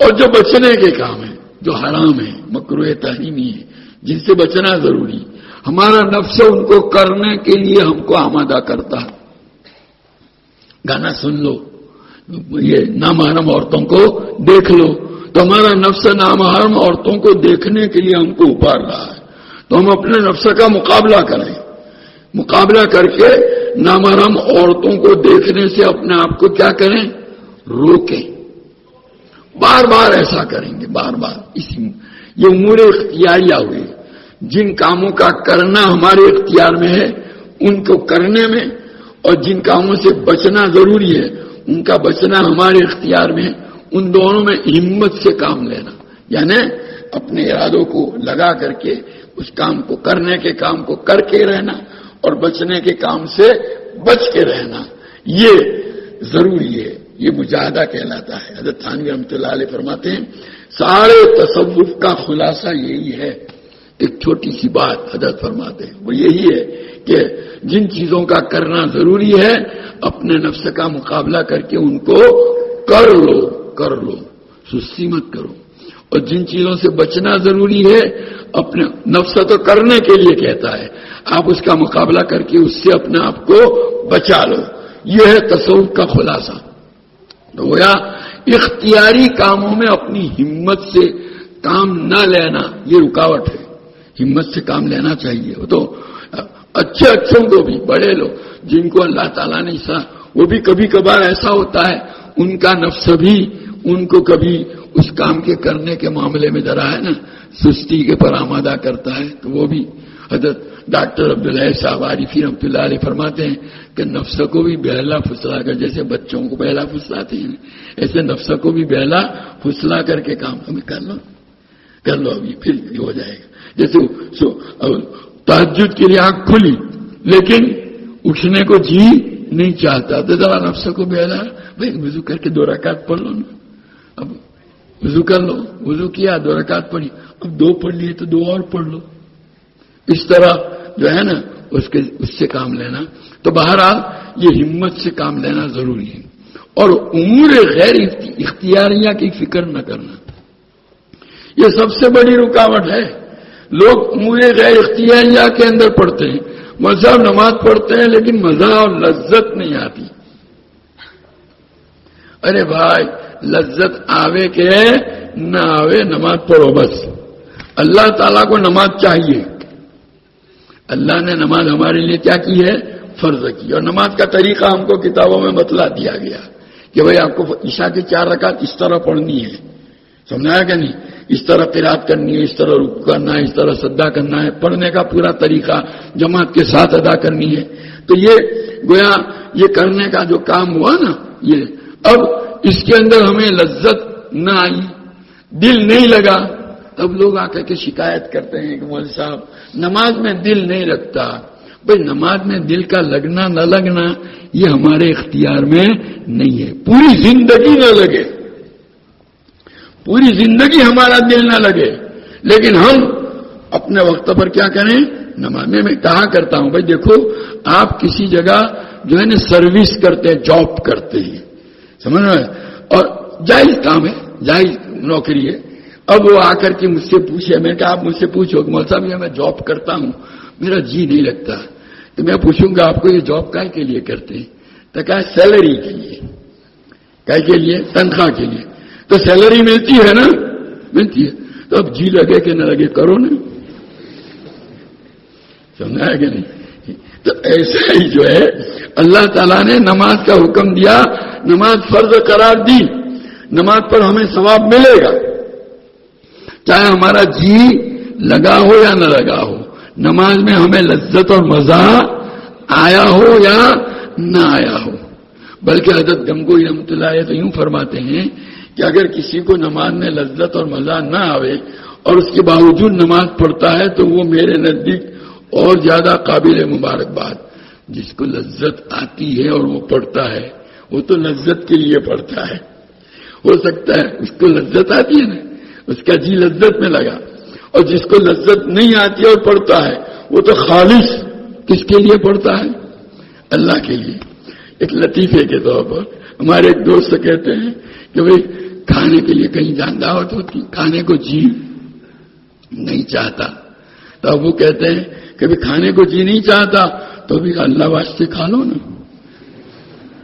اور جو بچنے کے کام ہے، جو حرام ہے، مکروہ تحریمی ہے، جن سے بچنا ضروری، ہمارا نفس ان کو کرنے کے لیے ہم کو آمادہ کرتا ہے. گانا سن لو، یہ نامحرم عورتوں کو دیکھ لو، تو ہمارا نفس نامحرم عورتوں کو دیکھنے کے لیے ہم کو ابھار رہا ہے. تو ہم اپنے نفس کا مقابلہ کریں، مقابلہ کر کے نامحرم عورتوں کو دیکھنے سے اپنے آپ کو کیا کریں؟ روکیں. بار بار ایسا کریں گے، بار بار. یہ امور اختیاریہ ہوئی. جن کاموں کا کرنا ہمارے اختیار میں ہے ان کو کرنے میں، اور جن کاموں سے بچنا ضروری ہے ان کا بچنا ہمارے اختیار میں ہے. ان دونوں میں ہمت سے کام لینا، یعنی اپنے ارادوں کو لگا کر کے اس کام کو کرنے کے کام کو کر کے رہنا، اور بچنے کے کام سے بچ کے رہنا، یہ ضروری ہے. یہ مجاہدہ کہلاتا ہے. حضرت تھانوی رحمۃ اللہ علیہ فرماتے ہیں سارے تصوف کا خلاصہ یہی ہے. ایک چھوٹی سی بات حضرت فرماتے ہیں، وہ یہی ہے کہ جن چیزوں کا کرنا ضروری ہے اپنے نفس کا مقابلہ کر کے ان کو کر لو، سستی مت کرو. اور جن چیزوں سے بچنا ضروری ہے اپنے نفس تو کرنے کے لیے کہتا ہے، آپ اس کا مقابلہ کر کے اس سے اپنے آپ کو بچا لو. یہ ہے تصوف کا خلاصہ. تو گویا اختیاری کاموں میں اپنی ہمت سے کام نہ لینا یہ رکاوٹ ہے. ہمت سے کام لینا چاہیے. وہ تو اچھوں کو بھی، بڑے لوگ جن کو اللہ تعالیٰ نے وہ بھی کبھی کبھار ایسا ہوتا ہے ان کا نفس بھی ان کو کبھی اس کام کے کرنے کے معاملے میں ذرا ہے نا سستی کے پر آمادہ کرتا ہے. تو وہ بھی حضرت ڈاکٹر عبداللہ صاحب عارفی رحمۃ اللہ علیہ فرماتے ہیں کہ نفس کو بھی بہلا پھسلا کر، جیسے بچوں کو بہلا پھسلاتے ہیں ایسے نفس کو بھی بہلا پھسلا کر کے کام ہمیں کر لو ابھی پھر ہو جائے گا. جیسے تہجد کے لیے آنکھ کھلی لیکن اٹھنے کو جی نہیں چاہتا، تو ذرا نفس کو بہلا، بھائی وضو کر کے 2 رکعت پڑھ لو نا. اب وضو کر لو، وضو کیا 2 رکعت پڑھی، اب 2 پڑھ لیے تو 2 اور پڑھ لو. اس طرح جو ہے نا اس سے کام لینا. تو بہرحال یہ ہمت سے کام لینا ضروری ہے. اور امور غیر اختیاریہ کی فکر نہ کرنا یہ سب سے بڑی رکاوٹ ہے. لوگ امور غیر اختیاریہ کے اندر پڑھتے ہیں، مذہب نماز پڑھتے ہیں لیکن مزہ اور لذت نہیں آتی. ارے بھائی لذت آوے کہ نہ آوے نماز پڑھو بس. اللہ تعالیٰ کو نماز چاہیے. اللہ نے نماز ہمارے لیے کیا کی ہے؟ فرض کی. اور نماز کا طریقہ ہم کو کتابوں میں بتلا دیا گیا کہ بھئی آپ کو عشاء کی 4 رکعت اس طرح پڑھنی ہے. سمجھایا کہ نہیں؟ اس طرح قرات کرنی ہے، اس طرح رکوع کرنا ہے، اس طرح سجدہ کرنا ہے. پڑھنے کا پورا طریقہ جماعت کے ساتھ ادا کرنی ہے. تو یہ گویا یہ کرنے کا جو کام ہوا نا، یہ اب اس کے اندر ہمیں لذت نہ آئی، دل نہیں لگا، تب لوگ آ کر کے شکایت کرتے ہیں کہ مولوی صاحب نماز میں دل نہیں لگتا. بھئی نماز میں دل کا لگنا نہ لگنا یہ ہمارے اختیار میں نہیں ہے. پوری زندگی نہ لگے، پوری زندگی ہمارا دل نہ لگے، لیکن ہم اپنے وقت پر کیا کریں؟ نماز میں کہا کرتا ہوں بھائی دیکھو آپ کسی جگہ جو ہے نا سروس کرتے ہیں، جاب کرتے ہیں، سمجھ رہے ہیں، اور جائز کام ہے، جائز نوکری ہے. اب وہ آ کر کے مجھ سے پوچھے، میں کہا آپ مجھ سے پوچھو کہ مولوی صاحب یہ میں جاب کرتا ہوں میرا جی نہیں لگتا، تو میں پوچھوں گا آپ کو یہ جاب کائے کے لیے کرتے ہیں؟ تو کہا سیلری کے لیے. کائے کے لیے؟ تنخواہ کے لیے. تو سیلری ملتی ہے نا؟ ملتی ہے. تو اب جی لگے کہ نہ لگے کرو نا. سمجھا ہے کہ نہیں؟ تو ایسا ہی جو ہے اللہ تعالیٰ نے نماز کا حکم دیا، نماز فرض قرار دی، نماز پر ہمیں ثواب ملے گا چاہے ہمارا جی لگا ہو یا نہ لگا ہو. نماز میں ہمیں لذت اور مزہ آیا ہو یا نہ آیا ہو. بلکہ حضرت گنگوئی رحمۃ اللہ علیہ تو یوں فرماتے ہیں کہ اگر کسی کو نماز میں لذت اور مزہ نہ آوے اور اس کے باوجود نماز پڑھتا ہے تو وہ میرے نزدیک اور زیادہ قابل مبارکباد. جس کو لذت آتی ہے اور وہ پڑھتا ہے وہ تو لذت کے لیے پڑھتا ہے. ہو سکتا ہے اس کو لذت آتی ہے نا, اس کا جی لذت میں لگا, اور جس کو لذت نہیں آتی اور پڑھتا ہے وہ تو خالص کس کے لیے پڑھتا ہے؟ اللہ کے لیے. ایک لطیفے کے طور پر ہمارے ایک دوست کہتے ہیں کہ بھئی کھانے کے لیے کہیں جان دعوت ہوتی, کھانے کو جی نہیں چاہتا, تو اب وہ کہتے ہیں کہ بھی کھانے کو جی نہیں چاہتا تو بھی اللہ واسطے کھا لو نا,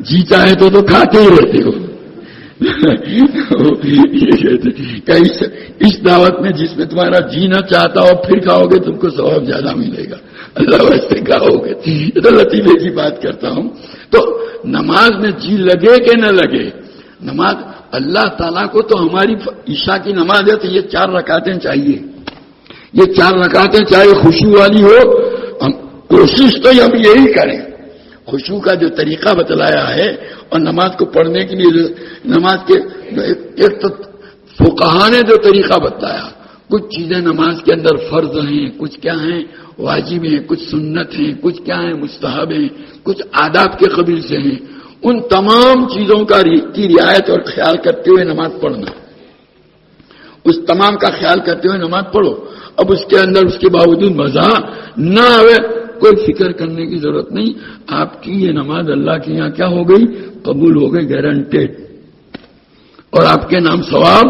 جی چاہے تو کھاتے ہی رہتے ہو. یہ کہتے کہ اس دعوت میں جس میں تمہارا جینا چاہتا ہو پھر کھاؤ گے تم کو ثواب زیادہ ملے گا, اللہ واسطے کھاؤ گے. یہ تو لطیفے کی بات کرتا ہوں. تو نماز میں جی لگے کہ نہ لگے, نماز اللہ تعالیٰ کو تو ہماری عشاء کی نماز ہے تو یہ 4 رکعتیں چاہیے. یہ 4 رکعتیں چاہے خشوع والی ہو, ہم کوشش تو ہم یہی کریں. خشوع کا جو طریقہ بتلایا ہے اور نماز کو پڑھنے کے لیے نماز کے ایک تو فقہا نے جو طریقہ بتایا, کچھ چیزیں نماز کے اندر فرض ہیں, کچھ کیا ہیں واجب ہیں, کچھ سنت ہیں, کچھ کیا ہیں مستحب ہیں, کچھ آداب کے قبیل سے ہیں. ان تمام چیزوں کی رعایت اور خیال کرتے ہوئے نماز پڑھنا, اس تمام کا خیال کرتے ہوئے نماز پڑھو. اب اس کے اندر اس کے باوجود مزہ نہ آئے کوئی فکر کرنے کی ضرورت نہیں. آپ کی یہ نماز اللہ کے یہاں کیا ہو گئی؟ قبول ہو گئی, گارنٹیڈ. اور آپ کے نام ثواب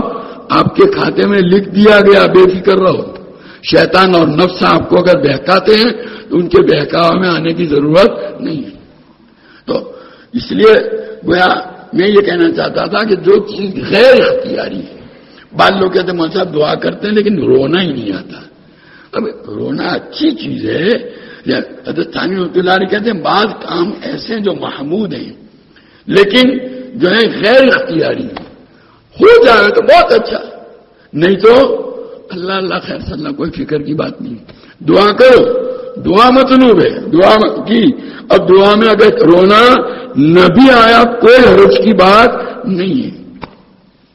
آپ کے کھاتے میں لکھ دیا گیا, بے فکر رہو. شیطان اور نفس آپ کو اگر بہکاتے ہیں تو ان کے بہکاوا میں آنے کی ضرورت نہیں ہے. تو اس لیے گویا میں یہ کہنا چاہتا تھا کہ جو چیز غیر اختیاری ہے, بعض لوگ کہتے ہیں مولوی صاحب دعا کرتے ہیں لیکن رونا ہی نہیں آتا. اب رونا اچھی چیز ہے. حضرت ثانی رحمۃ اللہ علیہ کہتے ہیں بعض کام ایسے ہیں جو محمود ہیں لیکن جو ہے غیر اختیاری ہیں, ہو جائے تو بہت اچھا, نہیں تو اللہ اللہ خیر صلی اللہ, کوئی فکر کی بات نہیں. دعا کرو, دعا مطلوب ہے, دعا کی. اب دعا میں اگر رونا نہ بھی آیا کوئی حرج کی بات نہیں ہے.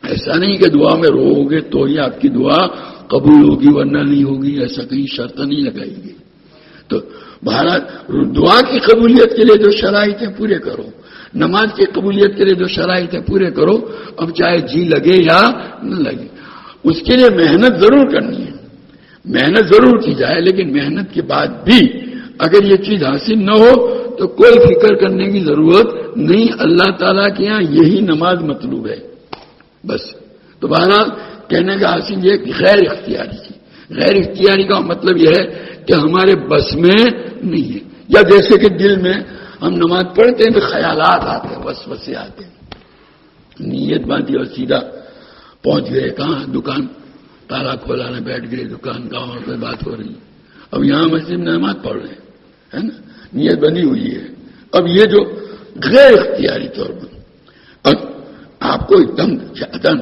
ایسا نہیں کہ دعا میں رو گے تو ہی آپ کی دعا قبول ہوگی ورنہ نہیں ہوگی, ایسا کہیں شرط نہیں لگائی گئی. تو بہرحال دعا کی قبولیت کے لیے جو شرائط ہیں پورے کرو, نماز کی قبولیت کے لیے جو شرائط ہیں پورے کرو. اب چاہے جی لگے یا نہ لگے, اس کے لیے محنت ضرور کرنی ہے, محنت ضرور کی جائے, لیکن محنت کے بعد بھی اگر یہ چیز حاصل نہ ہو تو کوئی فکر کرنے کی ضرورت نہیں. اللہ تعالیٰ کے یہاں یہی نماز مطلوب ہے بس. تو بہرحال کہنے کا حاصل یہ کہ غیر اختیاری کی, غیر اختیاری کا مطلب یہ ہے کہ ہمارے بس میں نہیں ہے. یا جیسے کہ دل میں ہم نماز پڑھتے ہیں تو خیالات آتے ہیں, وسوسے آتے ہیں, نیت باندھی اور سیدھا پہنچ گئے کہاں, دکان تالا کھولا نے بیٹھ گئے, دکان کا اور کوئی بات ہو رہی ہے. اب یہاں مسجد میں نماز پڑھ رہے ہیں نا, نیت بنی ہوئی ہے. اب یہ جو غیر اختیاری طور پر اب آپ کو ایک دم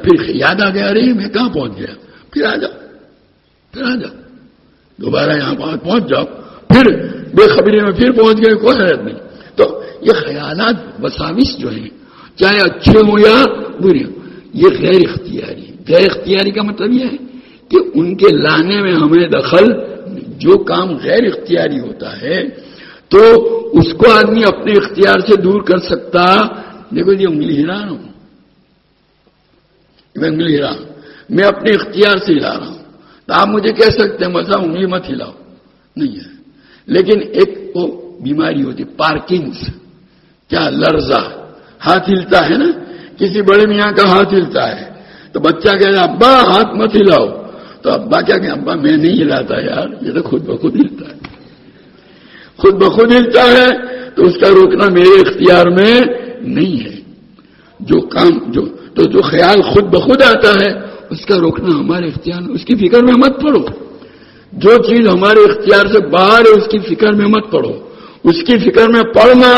پھر یاد آ گیا, رہی میں کہاں پہنچ گیا, پھر آ جاؤ, پھر آ جاؤ, دوبارہ یہاں پہنچ جاؤ, پھر بے خبری میں پھر پہنچ گئے, کوئی حیرت نہیں. تو یہ خیالات وساوس جو ہیں چاہے اچھے ہوں یا برے ہوں, یہ غیر اختیاری. غیر اختیاری کا مطلب یہ ہے کہ ان کے لانے میں ہمیں دخل. جو کام غیر اختیاری ہوتا ہے تو اس کو آدمی اپنے اختیار سے دور کر سکتا. دیکھو یہ انگلی ہلا رہا ہوں, میں انگلی ہلا, میں اپنے اختیار سے ہلا رہا ہوں, تو آپ مجھے کہہ سکتے ہیں مسا انگلی مت ہلاؤ, نہیں ہے. لیکن ایک وہ بیماری ہوتی پارکنگز, کیا لرزہ, ہاتھ ہلتا ہے نا, کسی بڑے میاں کا ہاتھ ہلتا ہے تو بچہ کہتا ہے ابا ہاتھ مت ہلاؤ, تو ابا کیا کہ ابا میں نہیں ہلاتا یار, یہ تو خود بخود ہلتا ہے. خود بخود ہلتا ہے تو اس کا روکنا میرے اختیار میں نہیں ہے. جو کام جو خیال خود بخود آتا ہے اس کا روکنا ہمارے اختیار میں. اس کی فکر میں مت پڑو. جو چیز ہمارے اختیار سے باہر ہے اس کی فکر میں مت پڑو. اس کی فکر میں پڑنا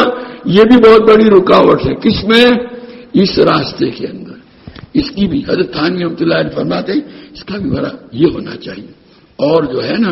یہ بھی بہت بڑی رکاوٹ ہے. کس میں؟ اس راستے کے اندر. اس کی بھی حضرت ثانی رحمۃ اللہ علیہ فرماتے ہیں اس کا بھی بڑا یہ ہونا چاہیے. اور جو ہے نا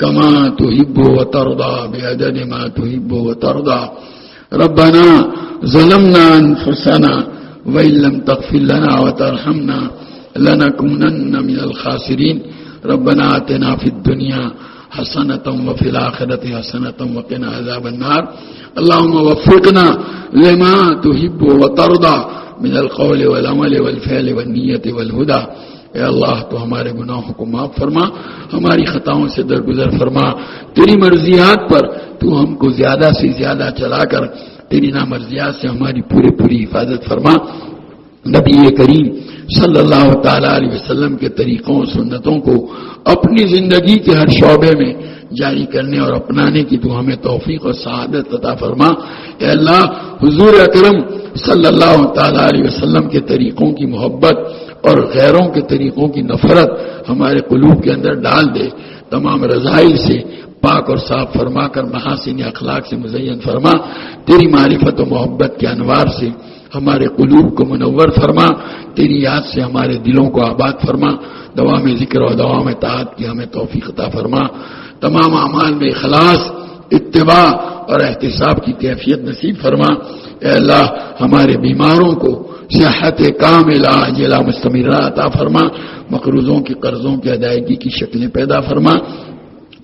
كما تحب وترضى بعدد ما تحب وترضى. ربنا ظلمنا أنفسنا وإن لم تغفر لنا وترحمنا لنكونن من الخاسرين. ربنا آتنا في الدنيا حسنة وفي الآخرة حسنة وقنا عذاب النار. اللهم وفقنا لما تحب وترضى من القول والعمل والفعل والنية والهدى. اے اللہ تو ہمارے گناہوں کو معاف فرما، ہماری خطاؤں سے درگزر فرما. تیری مرضیات پر تو ہم کو زیادہ سے زیادہ چلا کر تیری نامرضیات سے ہماری پوری حفاظت فرما. نبی کریم صلی اللہ تعالی علیہ وسلم کے طریقوں سنتوں کو اپنی زندگی کے ہر شعبے میں جاری کرنے اور اپنانے کی تو ہمیں توفیق اور سعادت عطا فرما. اے اللہ حضور اکرم صلی اللہ تعالی علیہ وسلم کے طریقوں کی محبت اور غیروں کے طریقوں کی نفرت ہمارے قلوب کے اندر ڈال دے. تمام رذائل سے پاک اور صاف فرما کر محاسن اخلاق سے مزین فرما. تیری معرفت و محبت کے انوار سے ہمارے قلوب کو منور فرما. تیری یاد سے ہمارے دلوں کو آباد فرما. دوام ذکر اور دوام طاعت کی ہمیں توفیق عطا فرما. تمام اعمال میں اخلاص، اتباع اور احتساب کی کیفیت نصیب فرما. اے اللہ ہمارے بیماروں کو صحت کاملہ عاجلہ مستمرہ عطا فرما. مقروضوں کی قرضوں کی ادائیگی کی شکلیں پیدا فرما.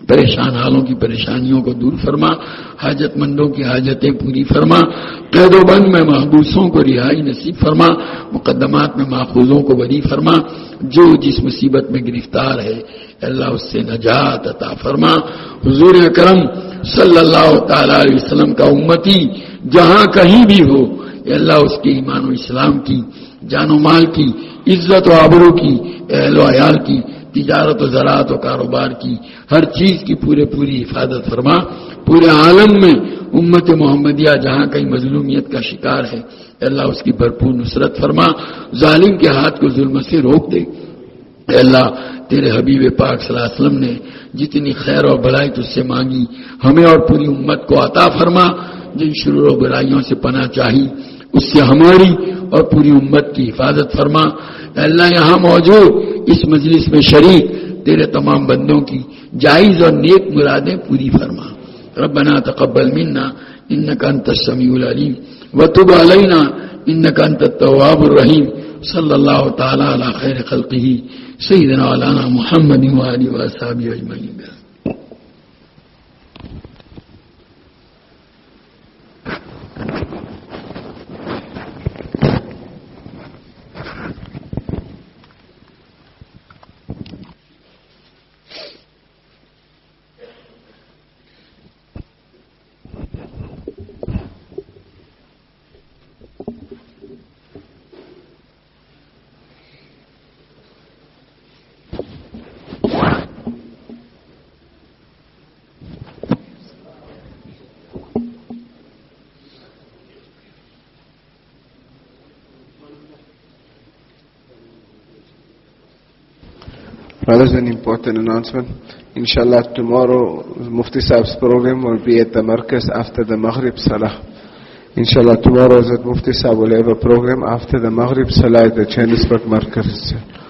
پریشان حالوں کی پریشانیوں کو دور فرما. حاجت مندوں کی حاجتیں پوری فرما. قید و بند میں محبوسوں کو رہائی نصیب فرما. مقدمات میں ماخوذوں کو بری فرما. جو جس مصیبت میں گرفتار ہے اللہ اس سے نجات عطا فرما. حضور اکرم صلی اللہ تعالی علیہ وسلم کا امتی جہاں کہیں بھی ہو اے اللہ اس کے ایمان و اسلام کی، جان و مال کی، عزت و آبرو کی، اہل و عیال کی، تجارت و زراعت و کاروبار کی، ہر چیز کی پوری حفاظت فرما. پورے عالم میں امت محمدیہ جہاں کہیں مظلومیت کا شکار ہے اے اللہ اس کی بھرپور نصرت فرما. ظالم کے ہاتھ کو ظلم سے روک دے. اے اللہ تیرے حبیب پاک صلی اللہ علیہ وسلم نے جتنی خیر اور بھلائی تجھ سے مانگی ہمیں اور پوری امت کو عطا فرما. جن شرور و برائیوں سے پناہ چاہی اس سے ہماری اور پوری امت کی حفاظت فرما. اے اللہ یہاں موجود اس مجلس میں شریک تیرے تمام بندوں کی جائز اور نیک مرادیں پوری فرما. ربنا تقبل منا انك انت السميع العليم وتب علينا انك انت التواب الرحيم. صلی اللہ تعالی علی خیر خلقہ سیدنا مولانا محمد وآلہ وصحبہ اجمعین. Brothers, an important announcement. Inshallah, tomorrow Mufti Sahib's program will be at the Markaz after the Maghrib Salah. Inshallah, tomorrow Mufti Sahib will have a program after the Maghrib Salah at the Johannesburg Markaz.